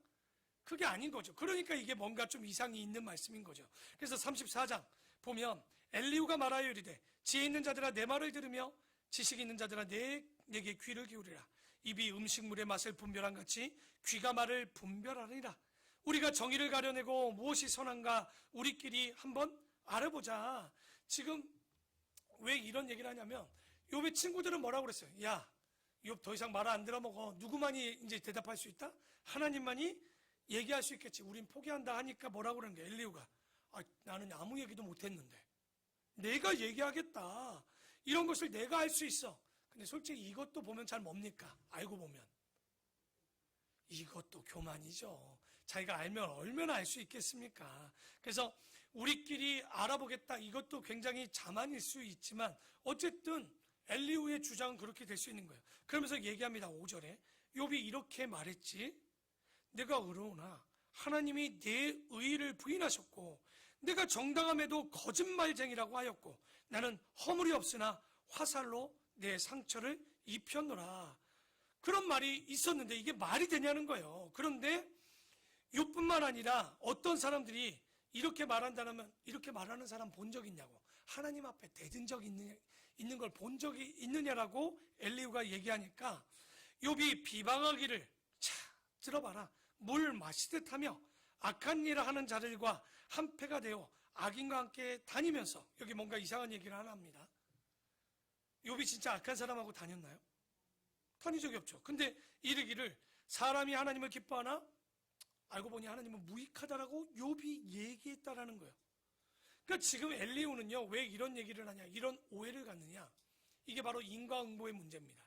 그게 아닌 거죠. 그러니까 이게 뭔가 좀 이상이 있는 말씀인 거죠. 그래서 34장 보면 엘리후가 말하여 이르되 지혜 있는 자들아 내 말을 들으며 지식 있는 자들아 내게 귀를 기울이라. 입이 음식물의 맛을 분별한 같이 귀가 말을 분별하리라. 우리가 정의를 가려내고 무엇이 선한가 우리끼리 한번 알아보자. 지금 왜 이런 얘기를 하냐면 욥의 친구들은 뭐라고 그랬어요? 야, 욥 더 이상 말 안 들어먹어. 누구만이 이제 대답할 수 있다? 하나님만이 얘기할 수 있겠지. 우린 포기한다 하니까 뭐라고 그러는 거야? 엘리후가 나는 아무 얘기도 못했는데 내가 얘기하겠다. 이런 것을 내가 할 수 있어. 근데 솔직히 이것도 보면 잘 뭡니까? 알고 보면 이것도 교만이죠. 자기가 알면 얼마나 알 수 있겠습니까? 그래서 우리끼리 알아보겠다, 이것도 굉장히 자만일 수 있지만 어쨌든 엘리후의 주장은 그렇게 될 수 있는 거예요. 그러면서 얘기합니다. 5절에 욥이 이렇게 말했지. 내가 의로우나 하나님이 내 의의를 부인하셨고 내가 정당함에도 거짓말쟁이라고 하였고 나는 허물이 없으나 화살로 내 상처를 입혔노라. 그런 말이 있었는데 이게 말이 되냐는 거예요. 그런데 욥뿐만 아니라 어떤 사람들이 이렇게 말한다면 이렇게 말하는 사람 본 적 있냐고, 하나님 앞에 대든 적 있는 걸 본 적이 있느냐라고 엘리후가 얘기하니까 욥이 비방하기를, 자 들어봐라, 물 마시듯 하며 악한 일을 하는 자들과 한패가 되어 악인과 함께 다니면서, 여기 뭔가 이상한 얘기를 하나 합니다. 욥이 진짜 악한 사람하고 다녔나요? 다닌 적이 없죠. 근데 이르기를 사람이 하나님을 기뻐하나 알고 보니 하나님은 무익하다라고 욥이 얘기했다라는 거예요. 그러니까 지금 엘리후는요, 왜 이런 얘기를 하냐, 이런 오해를 갖느냐, 이게 바로 인과응보의 문제입니다.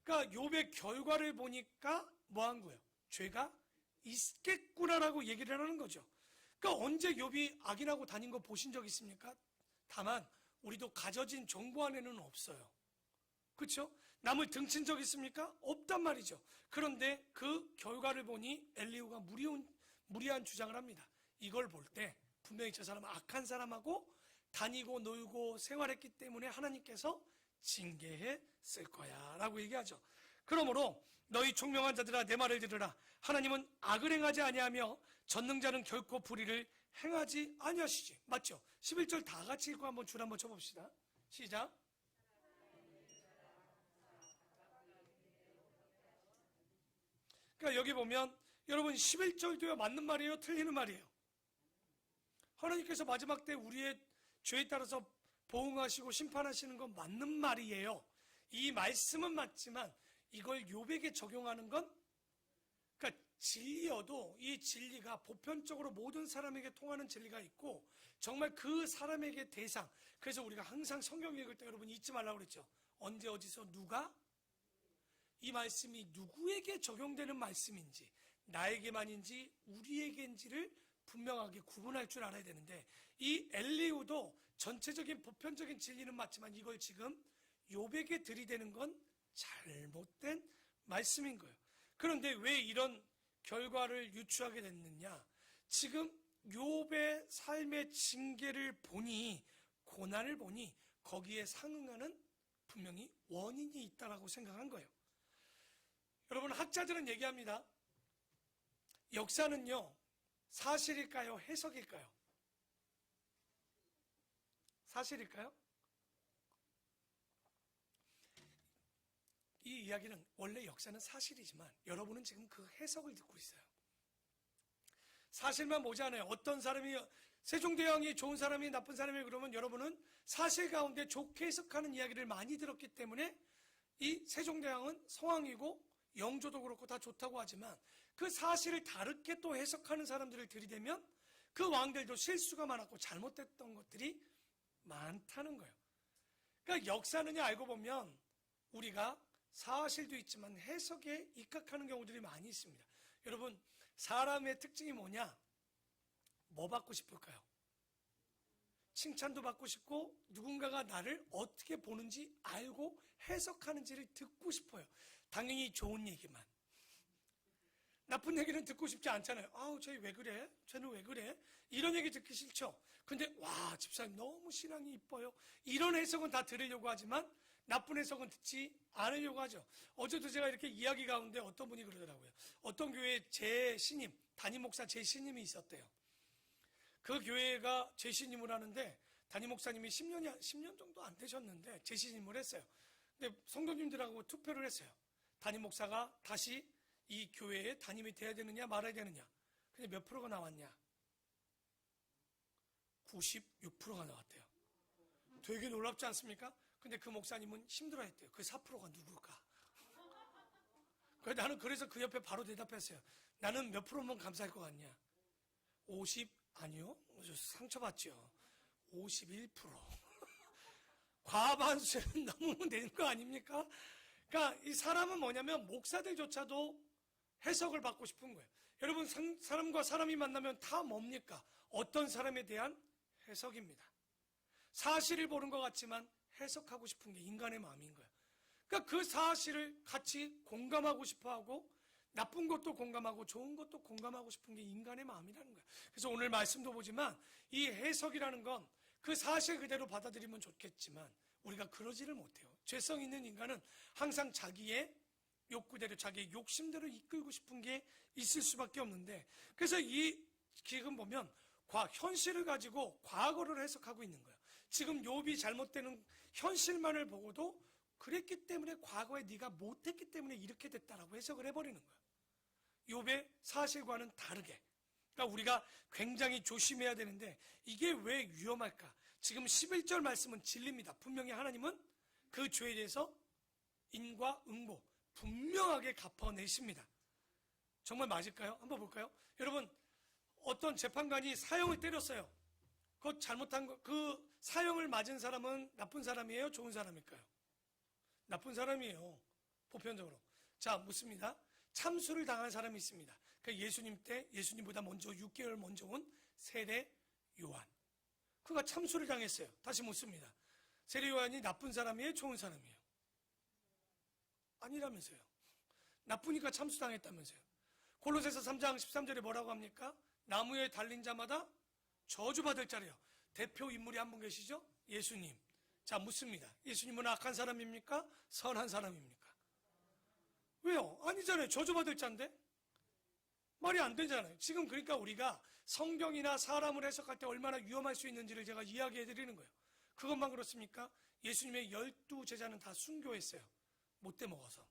그러니까 욥의 결과를 보니까 뭐 한 거예요? 죄가 있겠구나라고 얘기를 하는 거죠. 그러니까 언제 욥이 악인하고 다닌 거 보신 적 있습니까? 다만 우리도 가져진 정보 안에는 없어요. 그렇죠? 남을 등친 적 있습니까? 없단 말이죠. 그런데 그 결과를 보니 엘리후가 무리한 주장을 합니다. 이걸 볼 때 분명히 저 사람은 악한 사람하고 다니고 놀고 생활했기 때문에 하나님께서 징계했을 거야 라고 얘기하죠. 그러므로 너희 총명한 자들아 내 말을 들으라. 하나님은 악을 행하지 아니하며 전능자는 결코 불의를 행하지 아니하시지. 맞죠? 11절 다 같이 읽고 한번 줄 한번 쳐봅시다. 시작. 그러니까 여기 보면 여러분 11절도요 맞는 말이에요? 틀리는 말이에요? 하나님께서 마지막 때 우리의 죄에 따라서 보응하시고 심판하시는 건 맞는 말이에요. 이 말씀은 맞지만 이걸 욥에게 적용하는 건 그러니까 진리여도 이 진리가 보편적으로 모든 사람에게 통하는 진리가 있고 정말 그 사람에게 대상. 그래서 우리가 항상 성경 읽을 때 여러분 잊지 말라고 그랬죠. 언제 어디서 누가 이 말씀이 누구에게 적용되는 말씀인지 나에게만인지 우리에게인지를 분명하게 구분할 줄 알아야 되는데 이 엘리후도 전체적인 보편적인 진리는 맞지만 이걸 지금 욥에게 들이대는 건 잘못된 말씀인 거예요. 그런데 왜 이런 결과를 유추하게 됐느냐? 지금 욥의 삶의 징계를 보니 고난을 보니 거기에 상응하는 분명히 원인이 있다라고 생각한 거예요. 여러분 학자들은 얘기합니다. 역사는요 사실일까요? 해석일까요? 사실일까요? 이 이야기는 원래 역사는 사실이지만 여러분은 지금 그 해석을 듣고 있어요. 사실만 보지 않아요. 어떤 사람이 세종대왕이 좋은 사람이 나쁜 사람이 그러면 여러분은 사실 가운데 좋게 해석하는 이야기를 많이 들었기 때문에 이 세종대왕은 성왕이고 영조도 그렇고 다 좋다고 하지만 그 사실을 다르게 또 해석하는 사람들을 들이대면 그 왕들도 실수가 많았고 잘못됐던 것들이 많다는 거예요. 그러니까 역사는요 알고 보면 우리가 사실도 있지만 해석에 입각하는 경우들이 많이 있습니다. 여러분 사람의 특징이 뭐냐? 뭐 받고 싶을까요? 칭찬도 받고 싶고 누군가가 나를 어떻게 보는지 알고 해석하는지를 듣고 싶어요. 당연히 좋은 얘기만. 나쁜 얘기는 듣고 싶지 않잖아요. 아우 쟤 왜 그래? 쟤는 왜 그래? 이런 얘기 듣기 싫죠. 근데 와 집사님 너무 신앙이 이뻐요. 이런 해석은 다 들으려고 하지만 나쁜 해석은 듣지 않으려고 하죠. 어제도 제가 이렇게 이야기 가운데 어떤 분이 그러더라고요. 어떤 교회에 제 신임, 담임 목사 제 신임이 있었대요. 그 교회가 제 신임을 하는데 담임 목사님이 10년 정도 안 되셨는데 제 신임을 했어요. 근데 성도님들하고 투표를 했어요. 담임 목사가 다시 이 교회에 담임이 돼야 되느냐 말아야 되느냐. 근데 몇 프로가 나왔냐? 96%가 나왔대요. 되게 놀랍지 않습니까? 근데 그 목사님은 힘들어했대요. 그 4%가 누굴까? 나는 그래서 그 옆에 바로 대답했어요. 나는 몇 프로면 감사할 것 같냐? 50? 아니요. 상처받죠. 51%. 과반수는 넘으면 되는 거 아닙니까? 그러니까 이 사람은 뭐냐면 목사들조차도 해석을 받고 싶은 거예요. 여러분 사람과 사람이 만나면 다 뭡니까? 어떤 사람에 대한 해석입니다. 사실을 보는 것 같지만 해석하고 싶은 게 인간의 마음인 거예요. 그러니까 그 사실을 같이 공감하고 싶어하고 나쁜 것도 공감하고 좋은 것도 공감하고 싶은 게 인간의 마음이라는 거예요. 그래서 오늘 말씀도 보지만 이 해석이라는 건 그 사실 그대로 받아들이면 좋겠지만 우리가 그러지를 못해요. 죄성 있는 인간은 항상 자기의 욕구대로 자기의 욕심대로 이끌고 싶은 게 있을 수밖에 없는데 그래서 이 지금 보면 현실을 가지고 과거를 해석하고 있는 거예요. 지금 욥이 잘못되는 현실만을 보고도 그랬기 때문에 과거에 네가 못했기 때문에 이렇게 됐다라고 해석을 해버리는 거예요. 욥의 사실과는 다르게. 그러니까 우리가 굉장히 조심해야 되는데 이게 왜 위험할까? 지금 11절 말씀은 진리입니다. 분명히 하나님은 그 죄에 대해서 인과 응보 분명하게 갚아내십니다. 정말 맞을까요? 한번 볼까요? 여러분 어떤 재판관이 사형을 때렸어요. 그 잘못한 거, 그 사형을 맞은 사람은 나쁜 사람이에요? 좋은 사람일까요? 나쁜 사람이에요. 보편적으로. 자, 묻습니다. 참수를 당한 사람이 있습니다. 그 예수님 때 예수님보다 먼저 6개월 먼저 온 세례 요한. 그가 참수를 당했어요. 다시 묻습니다. 세례 요한이 나쁜 사람이에요? 좋은 사람이에요? 아니라면서요. 나쁘니까 참수당했다면서요. 골로새서 3장 13절에 뭐라고 합니까? 나무에 달린 자마다 저주받을 자래요. 대표 인물이 한 분 계시죠? 예수님. 자, 묻습니다. 예수님은 악한 사람입니까? 선한 사람입니까? 왜요? 아니잖아요. 저주받을 자인데? 말이 안 되잖아요. 지금 그러니까 우리가 성경이나 사람을 해석할 때 얼마나 위험할 수 있는지를 제가 이야기해 드리는 거예요. 그것만 그렇습니까? 예수님의 12제자는 다 순교했어요. 못돼 먹어서.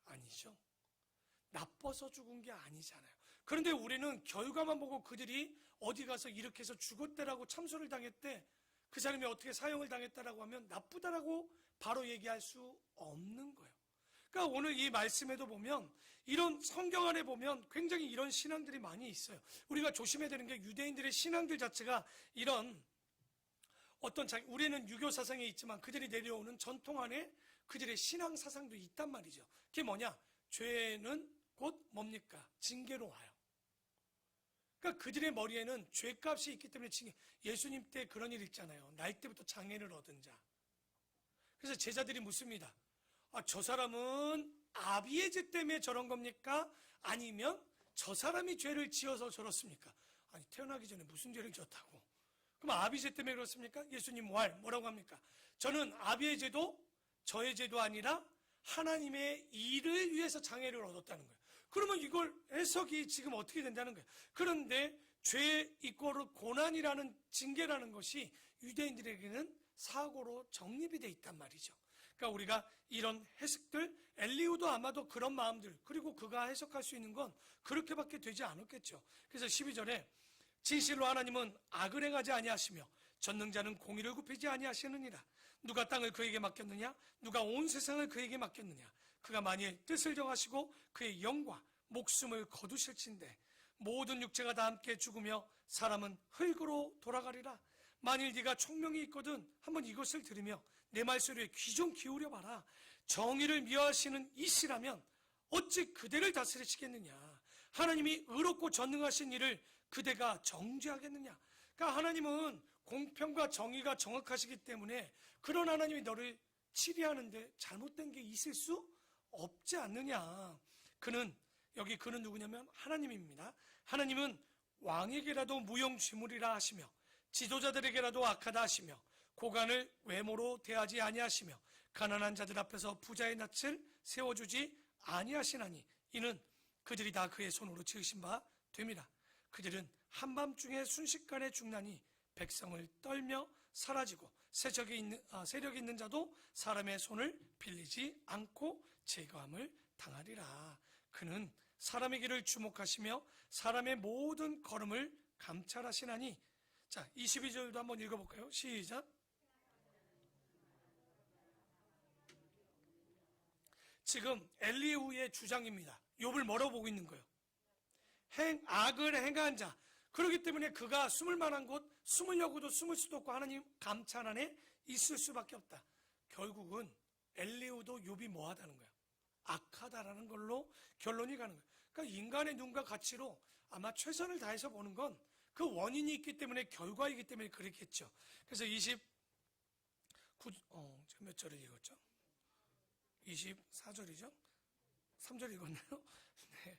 아니죠. 나빠서 죽은 게 아니잖아요. 그런데 우리는 결과만 보고 그들이 어디 가서 이렇게 해서 죽었대라고 참소를 당했대, 그 사람이 어떻게 사형을 당했다라고 하면 나쁘다라고 바로 얘기할 수 없는 거예요. 그러니까 오늘 이 말씀에도 보면 이런 성경 안에 보면 굉장히 이런 신앙들이 많이 있어요. 우리가 조심해야 되는 게 유대인들의 신앙들 자체가 이런 우리는 유교 사상에 있지만 그들이 내려오는 전통 안에 그들의 신앙 사상도 있단 말이죠. 그게 뭐냐? 죄는 곧 뭡니까? 징계로 와요. 그러니까 그들의 머리에는 죄값이 있기 때문에 예수님 때 그런 일 있잖아요. 날 때부터 장애를 얻은 자. 그래서 제자들이 묻습니다. 저 사람은 아비의 죄 때문에 저런 겁니까? 아니면 저 사람이 죄를 지어서 저렇습니까? 아니, 태어나기 전에 무슨 죄를 지었다고? 그럼 아비 죄 때문에 그렇습니까? 예수님 뭐라고 합니까? 저는 아비의 죄도 저의 죄도 아니라 하나님의 일을 위해서 장애를 얻었다는 거예요. 그러면 이걸 해석이 지금 어떻게 된다는 거예요? 그런데 죄 이꼬르 고난이라는 징계라는 것이 유대인들에게는 사고로 정립이 돼 있단 말이죠. 그러니까 우리가 이런 해석들, 엘리후도 아마도 그런 마음들, 그리고 그가 해석할 수 있는 건 그렇게밖에 되지 않았겠죠. 그래서 12절에 진실로 하나님은 악을 행하지 아니하시며 전능자는 공의를 굽히지 아니하시느니라. 누가 땅을 그에게 맡겼느냐? 누가 온 세상을 그에게 맡겼느냐? 그가 만일 뜻을 정하시고 그의 영과 목숨을 거두실진데 모든 육체가 다 함께 죽으며 사람은 흙으로 돌아가리라. 만일 네가 총명이 있거든 한번 이것을 들으며 내 말소리에 귀 좀 기울여 봐라. 정의를 미워하시는 이시라면 어찌 그대를 다스리시겠느냐? 하나님이 의롭고 전능하신 이를 그대가 정죄하겠느냐? 그러니까 하나님은 공평과 정의가 정확하시기 때문에 그런 하나님이 너를 치리하는데 잘못된 게 있을 수 없지 않느냐. 그는 누구냐면 하나님입니다. 하나님은 왕에게라도 무용지물이라 하시며 지도자들에게라도 악하다 하시며 고관을 외모로 대하지 아니하시며 가난한 자들 앞에서 부자의 낯을 세워주지 아니하시나니 이는 그들이 다 그의 손으로 지으신 바 됩니다. 그들은 한밤중에 순식간에 죽나니 백성을 떨며 사라지고 세력이 있는 자도 사람의 손을 빌리지 않고 제거함을 당하리라. 그는 사람의 길을 주목하시며 사람의 모든 걸음을 감찰하시나니. 자, 22절도 한번 읽어볼까요? 시작. 지금 엘리후의 주장입니다. 욥을 뭐라고 보고 있는 거예요? 악을 행한 자. 그렇기 때문에 그가 숨을 만한 곳 숨으려고도 숨을 수도 없고 하나님 감찰 안에 있을 수밖에 없다. 결국은 엘리후도 욥이 뭐하다는 거야? 악하다라는 걸로 결론이 가는 거야. 그러니까 인간의 눈과 가치로 아마 최선을 다해서 보는 건 그 원인이 있기 때문에 결과이기 때문에 그랬겠죠. 그래서 29, 지금 몇 절을 읽었죠? 24절이죠? 3절 읽었나요? 네.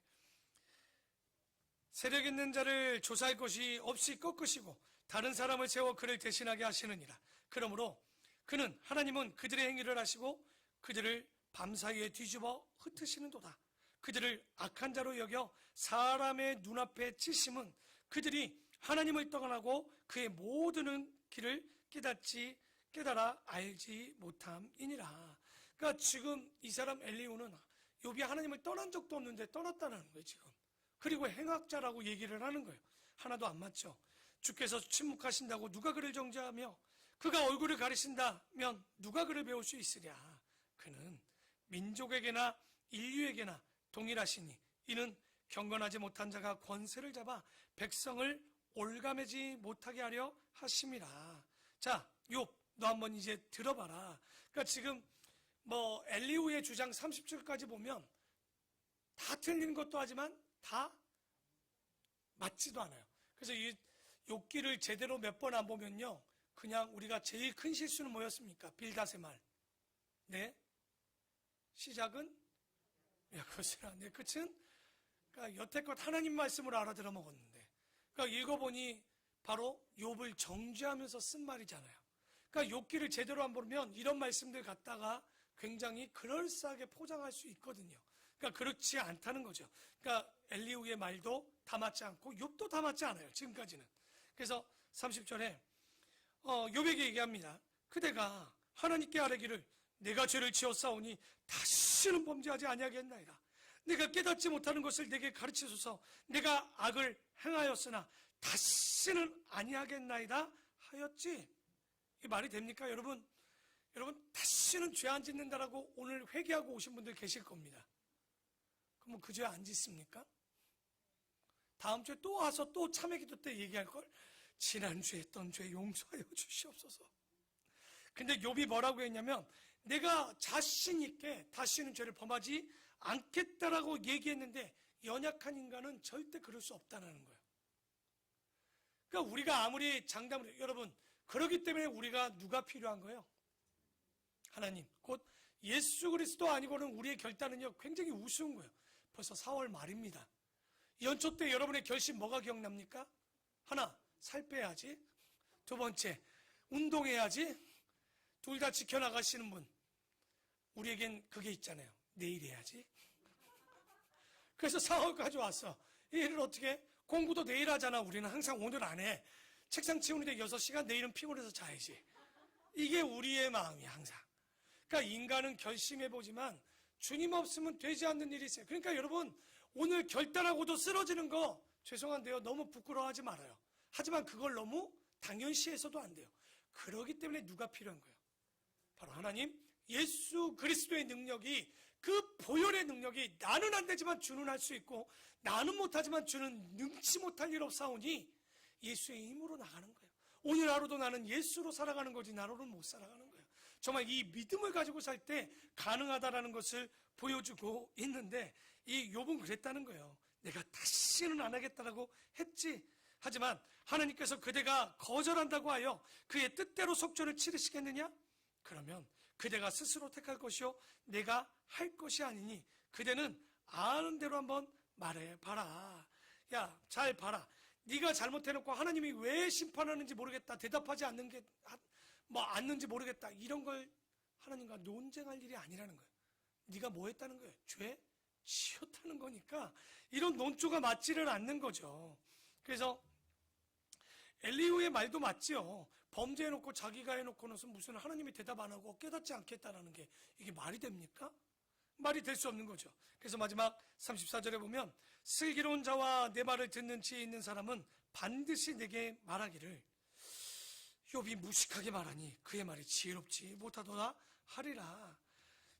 세력 있는 자를 조사할 것이 없이 꺾으시고 다른 사람을 세워 그를 대신하게 하시느니라. 그러므로 하나님은 그들의 행위를 하시고 그들을 밤사이에 뒤집어 흩으시는도다. 그들을 악한 자로 여겨 사람의 눈앞에 치심은 그들이 하나님을 떠나고 그의 모든 길을 깨달아 알지 못함이니라. 그러니까 지금 이 사람 엘리후는 욥이 하나님을 떠난 적도 없는데 떠났다는 거예요 지금. 그리고 행악자라고 얘기를 하는 거예요. 하나도 안 맞죠. 주께서 침묵하신다고 누가 그를 정죄하며 그가 얼굴을 가리신다면 누가 그를 배울 수 있으랴. 그는 민족에게나 인류에게나 동일하시니 이는 경건하지 못한 자가 권세를 잡아 백성을 올가매지 못하게 하려 하심이라. 자, 욥 너 한번 이제 들어봐라. 그러니까 지금 엘리후의 주장 30절까지 보면 다 틀린 것도 하지만 다 맞지도 않아요. 그래서 이 욥기를 제대로 몇 번 안 보면요, 그냥 우리가 제일 큰 실수는 뭐였습니까? 빌닷의 말. 네, 시작은 것이라. 내 끝은 그러니까 여태껏 하나님 말씀을 알아들어 먹었는데, 그러니까 읽어보니 바로 욥을 정죄하면서 쓴 말이잖아요. 그러니까 욥기를 제대로 안 보면 이런 말씀들 갖다가 굉장히 그럴싸하게 포장할 수 있거든요. 그러니까 그렇지 않다는 거죠. 그러니까 엘리후의 말도 다 맞지 않고 욥도 다 맞지 않아요, 지금까지는. 그래서 30절에 욥에게 얘기합니다. 그대가 하나님께 아뢰기를 내가 죄를 지었사오니 다시는 범죄하지 아니하겠나이다. 내가 깨닫지 못하는 것을 내게 가르치소서. 내가 악을 행하였으나 다시는 아니하겠나이다 하였지. 이 말이 됩니까? 여러분 다시는 죄 안 짓는다라고 오늘 회개하고 오신 분들 계실 겁니다. 그럼 그 죄 안 짓습니까? 다음 주에 또 와서 또 참회기도 때 얘기할 걸. 지난주에 했던 죄 용서하여 주시옵소서. 근데 욥이 뭐라고 했냐면 내가 자신 있게 다시는 죄를 범하지 않겠다라고 얘기했는데 연약한 인간은 절대 그럴 수 없다는 거예요. 그러니까 우리가 아무리 장담을, 여러분 그렇기 때문에 우리가 누가 필요한 거예요? 하나님, 곧 예수 그리스도 아니고는 우리의 결단은요 굉장히 우스운 거예요. 벌써 4월 말입니다. 연초 때 여러분의 결심 뭐가 기억납니까? 하나, 살 빼야지. 두 번째, 운동해야지. 둘 다 지켜나가시는 분, 우리에겐 그게 있잖아요. 내일 해야지. 그래서 4월까지 왔어. 이 일을 어떻게? 공부도 내일 하잖아. 우리는 항상 오늘 안 해. 책상 치우는데 6시간, 내일은 피곤해서 자야지. 이게 우리의 마음이야, 항상. 그러니까 인간은 결심해보지만 주님 없으면 되지 않는 일이 있어요. 그러니까 여러분, 오늘 결단하고도 쓰러지는 거 죄송한데요, 너무 부끄러워하지 말아요. 하지만 그걸 너무 당연시해서도 안 돼요. 그러기 때문에 누가 필요한 거예요? 바로 하나님, 예수 그리스도의 능력이, 그 보혈의 능력이 나는 안 되지만 주는 할 수 있고 나는 못하지만 주는 능치 못할 일 없사오니 예수의 힘으로 나가는 거예요. 오늘 하루도 나는 예수로 살아가는 거지 나로는 못 살아가는 거예요. 정말 이 믿음을 가지고 살 때 가능하다라는 것을 보여주고 있는데 이 욥은 그랬다는 거예요. 내가 다시는 안 하겠다라고 했지. 하지만 하나님께서 그대가 거절한다고 하여 그의 뜻대로 속전을 치르시겠느냐? 그러면 그대가 스스로 택할 것이요 내가 할 것이 아니니 그대는 아는 대로 한번 말해봐라. 야, 잘 봐라. 네가 잘못해놓고 하나님이 왜 심판하는지 모르겠다, 대답하지 않는 게 않는지 모르겠다, 이런 걸 하나님과 논쟁할 일이 아니라는 거예요. 네가 뭐 했다는 거예요? 죄 지었다는 거니까 이런 논조가 맞지를 않는 거죠. 그래서 엘리후의 말도 맞지요. 범죄해놓고 자기가 해놓고는 무슨 하나님이 대답 안 하고 깨닫지 않겠다라는 게 이게 말이 됩니까? 말이 될 수 없는 거죠. 그래서 마지막 34절에 보면 슬기로운 자와 내 말을 듣는 지혜 있는 사람은 반드시 내게 말하기를 욥이 무식하게 말하니 그의 말이 지혜롭지 못하도다 하리라.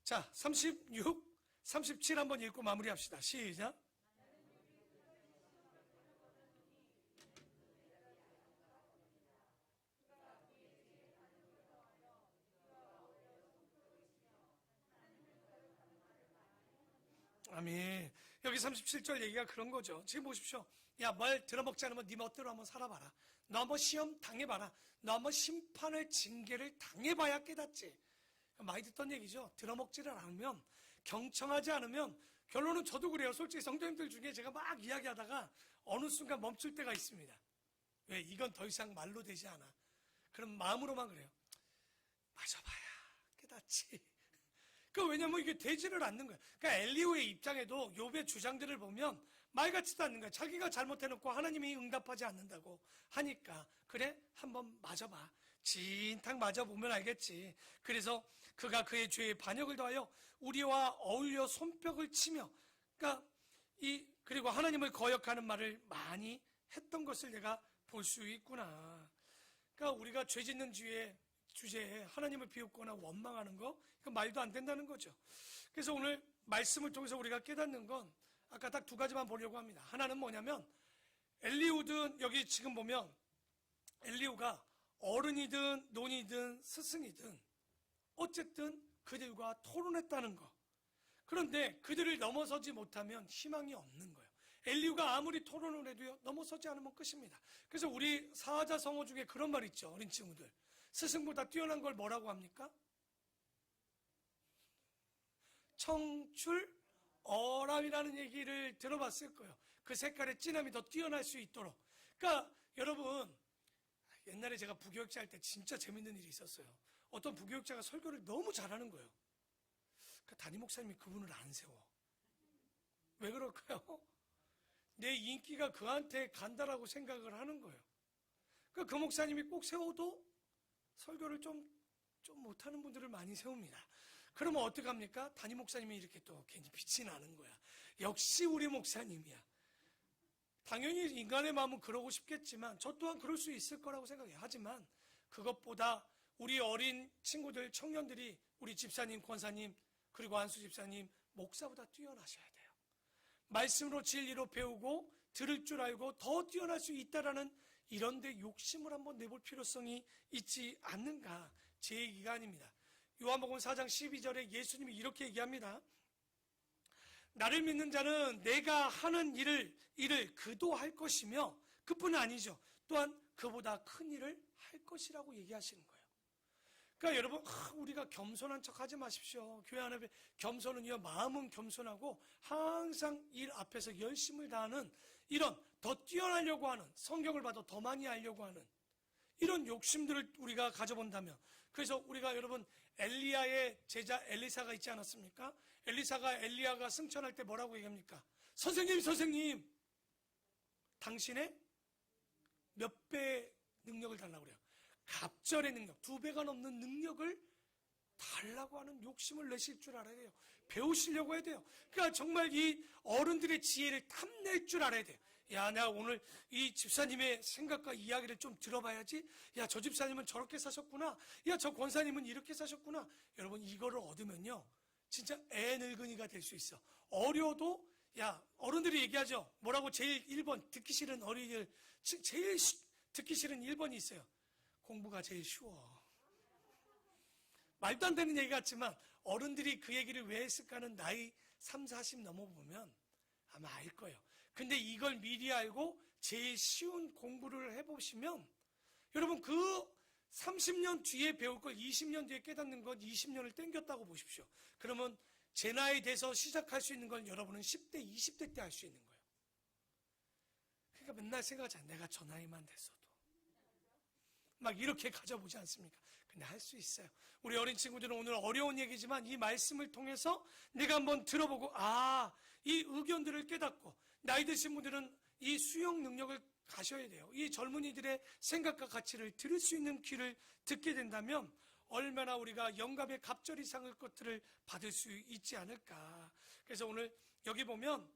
자, 36, 37 한번 읽고 마무리합시다. 시작. 아멘. 여기 37절 얘기가 그런 거죠. 지금 보십시오. 야, 말 들어먹지 않으면 네 멋대로 한번 살아봐라. 너 한번 시험 당해봐라. 너 한번 심판을, 징계를 당해봐야 깨닫지. 많이 듣던 얘기죠. 들어먹지를 않으면, 경청하지 않으면, 결론은 저도 그래요. 솔직히 성도님들 중에 제가 막 이야기하다가 어느 순간 멈출 때가 있습니다. 왜? 이건 더 이상 말로 되지 않아. 그럼 마음으로만 그래요. 마셔봐야 깨닫지. 왜냐면 이게 되지를 않는 거예요. 그러니까 엘리후의 입장에도 욥의 주장들을 보면 말 같지도 않는 거예요. 자기가 잘못해놓고 하나님이 응답하지 않는다고 하니까 그래? 한번 맞아봐. 진탕 맞아보면 알겠지. 그래서 그가 그의 죄에 반역을 더하여 우리와 어울려 손뼉을 치며, 그러니까 그리고 하나님을 거역하는 말을 많이 했던 것을 내가 볼 수 있구나. 그러니까 우리가 죄 짓는 주제에 하나님을 비웃거나 원망하는 거, 그 말도 안 된다는 거죠. 그래서 오늘 말씀을 통해서 우리가 깨닫는 건 아까 딱 두 가지만 보려고 합니다. 하나는 뭐냐면 엘리후든, 여기 지금 보면 엘리후가 어른이든 논이든 스승이든 어쨌든 그들과 토론했다는 거. 그런데 그들을 넘어서지 못하면 희망이 없는 거예요. 엘리후가 아무리 토론을 해도요 넘어서지 않으면 끝입니다. 그래서 우리 사자성어 중에 그런 말 있죠. 어린 친구들, 스승보다 뛰어난 걸 뭐라고 합니까? 청출어람이라는 얘기를 들어봤을 거예요. 그 색깔의 진함이 더 뛰어날 수 있도록. 그러니까 여러분, 옛날에 제가 부교육자 할 때 진짜 재밌는 일이 있었어요. 어떤 부교육자가 설교를 너무 잘하는 거예요. 그 담임 목사님이 그분을 안 세워. 왜 그럴까요? 내 인기가 그한테 간다라고 생각을 하는 거예요. 그 목사님이 꼭 세워도 설교를 좀 못하는 분들을 많이 세웁니다. 그러면 어떡합니까? 담임 목사님이 이렇게 또 괜히 빛이 나는 거야. 역시 우리 목사님이야. 당연히 인간의 마음은 그러고 싶겠지만 저 또한 그럴 수 있을 거라고 생각해요. 하지만 그것보다 우리 어린 친구들, 청년들이 우리 집사님, 권사님, 그리고 안수 집사님, 목사보다 뛰어나셔야 돼요. 말씀으로 진리로 배우고 들을 줄 알고 더 뛰어날 수 있다라는 이런 데 욕심을 한번 내볼 필요성이 있지 않는가, 제 얘기가 아닙니다. 요한복음 4장 12절에 예수님이 이렇게 얘기합니다. 나를 믿는 자는 내가 하는 일을 그도 할 것이며, 그뿐은 아니죠, 또한 그보다 큰 일을 할 것이라고 얘기하시는 거예요. 그러니까 여러분, 우리가 겸손한 척 하지 마십시오. 교회 안에 겸손은요, 마음은 겸손하고 항상 일 앞에서 열심을 다하는, 이런 더 뛰어나려고 하는, 성경을 봐도 더 많이 알려고 하는 이런 욕심들을 우리가 가져본다면, 그래서 우리가 여러분, 엘리야의 제자 엘리사가 있지 않았습니까? 엘리야가 승천할 때 뭐라고 얘기합니까? 선생님, 당신의 몇 배 능력을 달라고 그래요. 갑절의 능력, 2배가 넘는 능력을 달라고 하는 욕심을 내실 줄 알아야 돼요. 배우시려고 해야 돼요. 그러니까 정말 이 어른들의 지혜를 탐낼 줄 알아야 돼요. 야, 내가 오늘 이 집사님의 생각과 이야기를 좀 들어봐야지. 야, 저 집사님은 저렇게 사셨구나. 야, 저 권사님은 이렇게 사셨구나. 여러분, 이거를 얻으면요, 진짜 애 늙은이가 될 수 있어. 어려도, 야, 어른들이 얘기하죠. 뭐라고? 제일 1번, 듣기 싫은 어린이들, 제일 듣기 싫은 1번이 있어요. 공부가 제일 쉬워. 말도 안 되는 얘기 같지만 어른들이 그 얘기를 왜 했을까는 나이 30, 40 넘어보면 아마 알 거예요. 근데 이걸 미리 알고 제일 쉬운 공부를 해보시면, 여러분, 그 30년 뒤에 배울 걸 20년 뒤에 깨닫는 건 20년을 땡겼다고 보십시오. 그러면 제 나이 돼서 시작할 수 있는 건 여러분은 10대, 20대 때 할 수 있는 거예요. 그러니까 맨날 생각하잖아요. 내가 저 나이만 됐어도. 막 이렇게 가져보지 않습니까? 근데 할 수 있어요. 우리 어린 친구들은 오늘 어려운 얘기지만 이 말씀을 통해서 내가 한번 들어보고, 이 의견들을 깨닫고, 나이 드신 분들은 이 수용 능력을 가셔야 돼요. 이 젊은이들의 생각과 가치를 들을 수 있는 귀를 듣게 된다면 얼마나 우리가 영감의 갑절 이상의 것들을 받을 수 있지 않을까. 그래서 오늘 여기 보면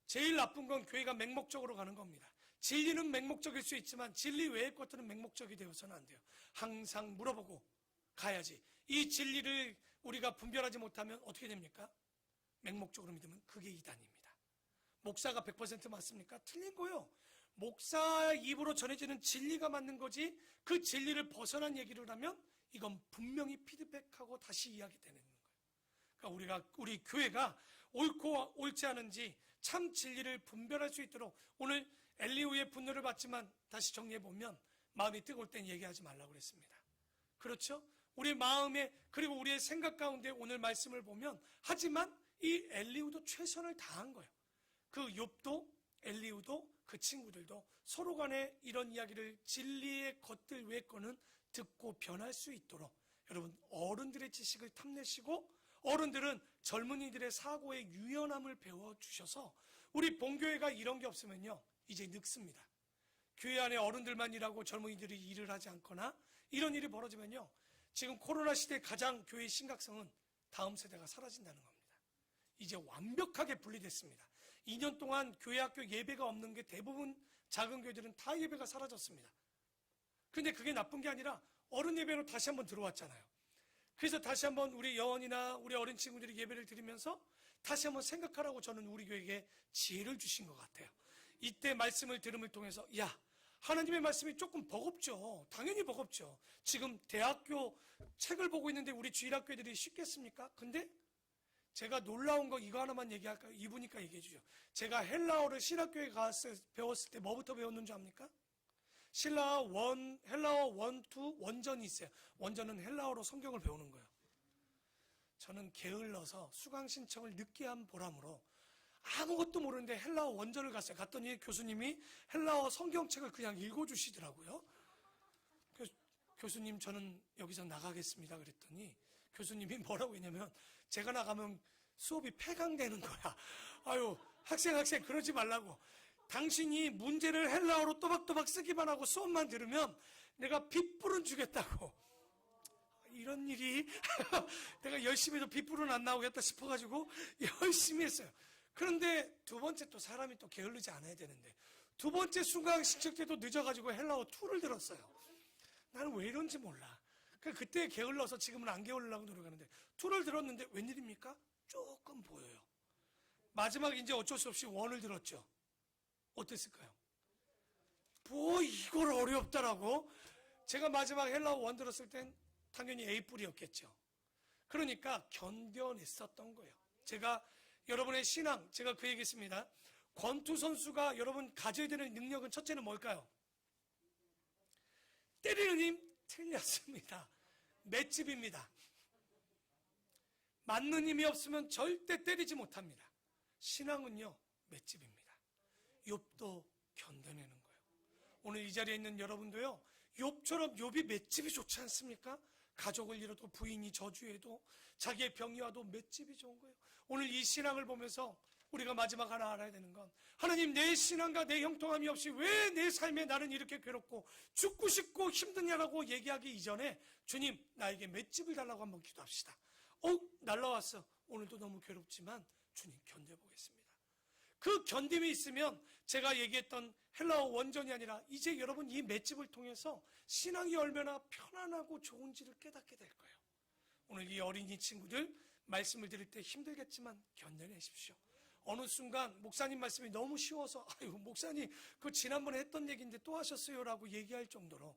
제일 나쁜 건 교회가 맹목적으로 가는 겁니다. 진리는 맹목적일 수 있지만 진리 외의 것들은 맹목적이 되어서는 안 돼요. 항상 물어보고 가야지. 이 진리를 우리가 분별하지 못하면 어떻게 됩니까? 맹목적으로 믿으면 그게 이단입니다. 목사가 100% 맞습니까? 틀린 거예요. 목사 입으로 전해지는 진리가 맞는 거지, 그 진리를 벗어난 얘기를 하면 이건 분명히 피드백하고 다시 이야기되는 거예요. 그러니까 우리 교회가 옳고 옳지 않은지 참 진리를 분별할 수 있도록, 오늘 엘리후의 분노를 받지만 다시 정리해보면 마음이 뜨거울 땐 얘기하지 말라고 그랬습니다. 그렇죠? 우리 마음에, 그리고 우리의 생각 가운데 오늘 말씀을 보면, 하지만 이 엘리후도 최선을 다한 거예요. 그 욥도, 엘리후도, 그 친구들도 서로 간에 이런 이야기를, 진리의 것들 외의 거는 듣고 변할 수 있도록 여러분, 어른들의 지식을 탐내시고, 어른들은 젊은이들의 사고의 유연함을 배워주셔서, 우리 본교회가 이런 게 없으면요 이제 늙습니다. 교회 안에 어른들만 일하고 젊은이들이 일을 하지 않거나 이런 일이 벌어지면요, 지금 코로나 시대의 가장 교회의 심각성은 다음 세대가 사라진다는 겁니다. 이제 완벽하게 분리됐습니다. 2년 동안 교회 학교 예배가 없는 게 대부분 작은 교회들은 다 예배가 사라졌습니다. 그런데 그게 나쁜 게 아니라 어른 예배로 다시 한번 들어왔잖아요. 그래서 다시 한번 우리 여원이나 우리 어린 친구들이 예배를 드리면서 다시 한번 생각하라고 저는 우리 교회에게 지혜를 주신 것 같아요. 이때 말씀을 들음을 통해서, 야, 하나님의 말씀이 조금 버겁죠. 당연히 버겁죠. 지금 대학교 책을 보고 있는데 우리 주일학교들이 쉽겠습니까? 근데 제가 놀라운 거 이거 하나만 얘기할까요? 이분이니까 얘기해 주죠. 제가 헬라어를 신학교에 가서 배웠을 때 뭐부터 배웠는 줄 압니까? 헬라어 1, 2 원전이 있어요. 원전은 헬라어로 성경을 배우는 거예요. 저는 게을러서 수강 신청을 늦게 한 보람으로 아무것도 모르는데 헬라어 원전을 갔어요. 갔더니 교수님이 헬라어 성경책을 그냥 읽어주시더라고요. 교수님, 저는 여기서 나가겠습니다. 그랬더니 교수님이 뭐라고 했냐면, 제가 나가면 수업이 폐강되는 거야. 아유, 학생 그러지 말라고. 당신이 문제를 헬라어로 또박또박 쓰기만 하고 수업만 들으면 내가 빗불은 주겠다고. 이런 일이 내가 열심히 해도 빗불은 안 나오겠다 싶어가지고 열심히 했어요. 그런데 두 번째 또 사람이 또 게을르지 않아야 되는데, 두 번째 수강 신청 때도 늦어가지고 헬라어 2를 들었어요. 나는 왜 이런지 몰라. 그때 게을러서 지금은 안 게을르려고 노력하는데 2를 들었는데 웬일입니까? 조금 보여요. 마지막에 이제 어쩔 수 없이 1을 들었죠. 어땠을까요? 이걸 어렵더라고. 제가 마지막 헬라어 1 들었을 땐 당연히 A뿔이었겠죠. 그러니까 견뎌냈었던 거예요. 제가 여러분의 신앙, 제가 그 얘기했습니다. 권투 선수가 여러분 가져야 되는 능력은 첫째는 뭘까요? 때리는 힘? 틀렸습니다. 맷집입니다. 맞는 힘이 없으면 절대 때리지 못합니다. 신앙은요, 맷집입니다. 욥도 견뎌내는 거예요. 오늘 이 자리에 있는 여러분도요, 욥처럼 욥이 맷집이 좋지 않습니까? 가족을 잃어도 부인이 저주해도 자기의 병이 와도 맷집이 좋은 거예요. 오늘 이 신앙을 보면서 우리가 마지막 하나 알아야 되는 건, 하나님, 내 신앙과 내 형통함이 없이 왜 내 삶에 나는 이렇게 괴롭고 죽고 싶고 힘드냐라고 얘기하기 이전에, 주님, 나에게 맷집을 달라고 한번 기도합시다. 날라왔어. 오늘도 너무 괴롭지만 주님, 견뎌보겠습니다. 그 견딤이 있으면 제가 얘기했던 헬라어 원전이 아니라 이제 여러분 이 맷집을 통해서 신앙이 얼마나 편안하고 좋은지를 깨닫게 될 거예요. 오늘 이 어린이 친구들 말씀을 드릴 때 힘들겠지만 견뎌내십시오. 어느 순간 목사님 말씀이 너무 쉬워서, 아유, 목사님 그 지난번에 했던 얘기인데 또 하셨어요 라고 얘기할 정도로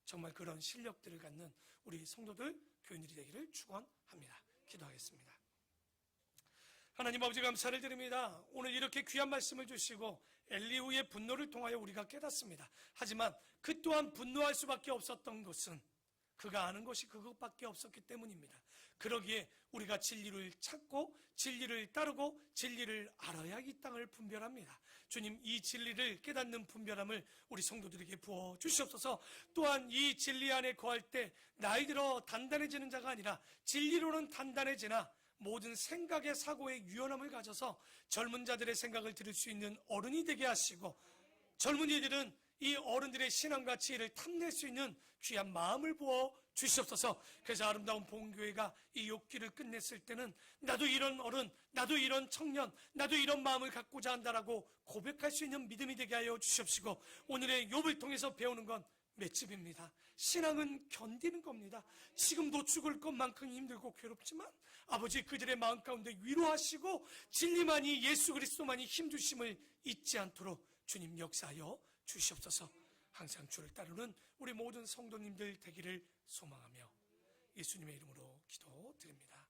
정말 그런 실력들을 갖는 우리 성도들, 교인들이 되기를 축원합니다. 기도하겠습니다. 하나님 아버지, 감사를 드립니다. 오늘 이렇게 귀한 말씀을 주시고 엘리후의 분노를 통하여 우리가 깨닫습니다. 하지만 그 또한 분노할 수밖에 없었던 것은 그가 아는 것이 그것밖에 없었기 때문입니다. 그러기에 우리가 진리를 찾고 진리를 따르고 진리를 알아야 이 땅을 분별합니다. 주님, 이 진리를 깨닫는 분별함을 우리 성도들에게 부어 주시옵소서. 또한 이 진리 안에 거할 때 나이 들어 단단해지는 자가 아니라 진리로는 단단해지나 모든 생각의 사고의 유연함을 가져서 젊은 자들의 생각을 들을 수 있는 어른이 되게 하시고, 젊은이들은 이 어른들의 신앙과 지혜를 탐낼 수 있는 귀한 마음을 부어 주시옵소서. 그래서 아름다운 봉교회가 이 욥기를 끝냈을 때는 나도 이런 어른, 나도 이런 청년, 나도 이런 마음을 갖고자 한다라고 고백할 수 있는 믿음이 되게 하여 주시옵시고, 오늘의 욥을 통해서 배우는 건 맷집입니다. 신앙은 견디는 겁니다. 지금도 죽을 것만큼 힘들고 괴롭지만 아버지, 그들의 마음 가운데 위로하시고 진리만이, 예수 그리스도만이 힘주심을 잊지 않도록 주님 역사하여 주시옵소서. 항상 주를 따르는 우리 모든 성도님들 되기를 소망하며 예수님의 이름으로 기도드립니다.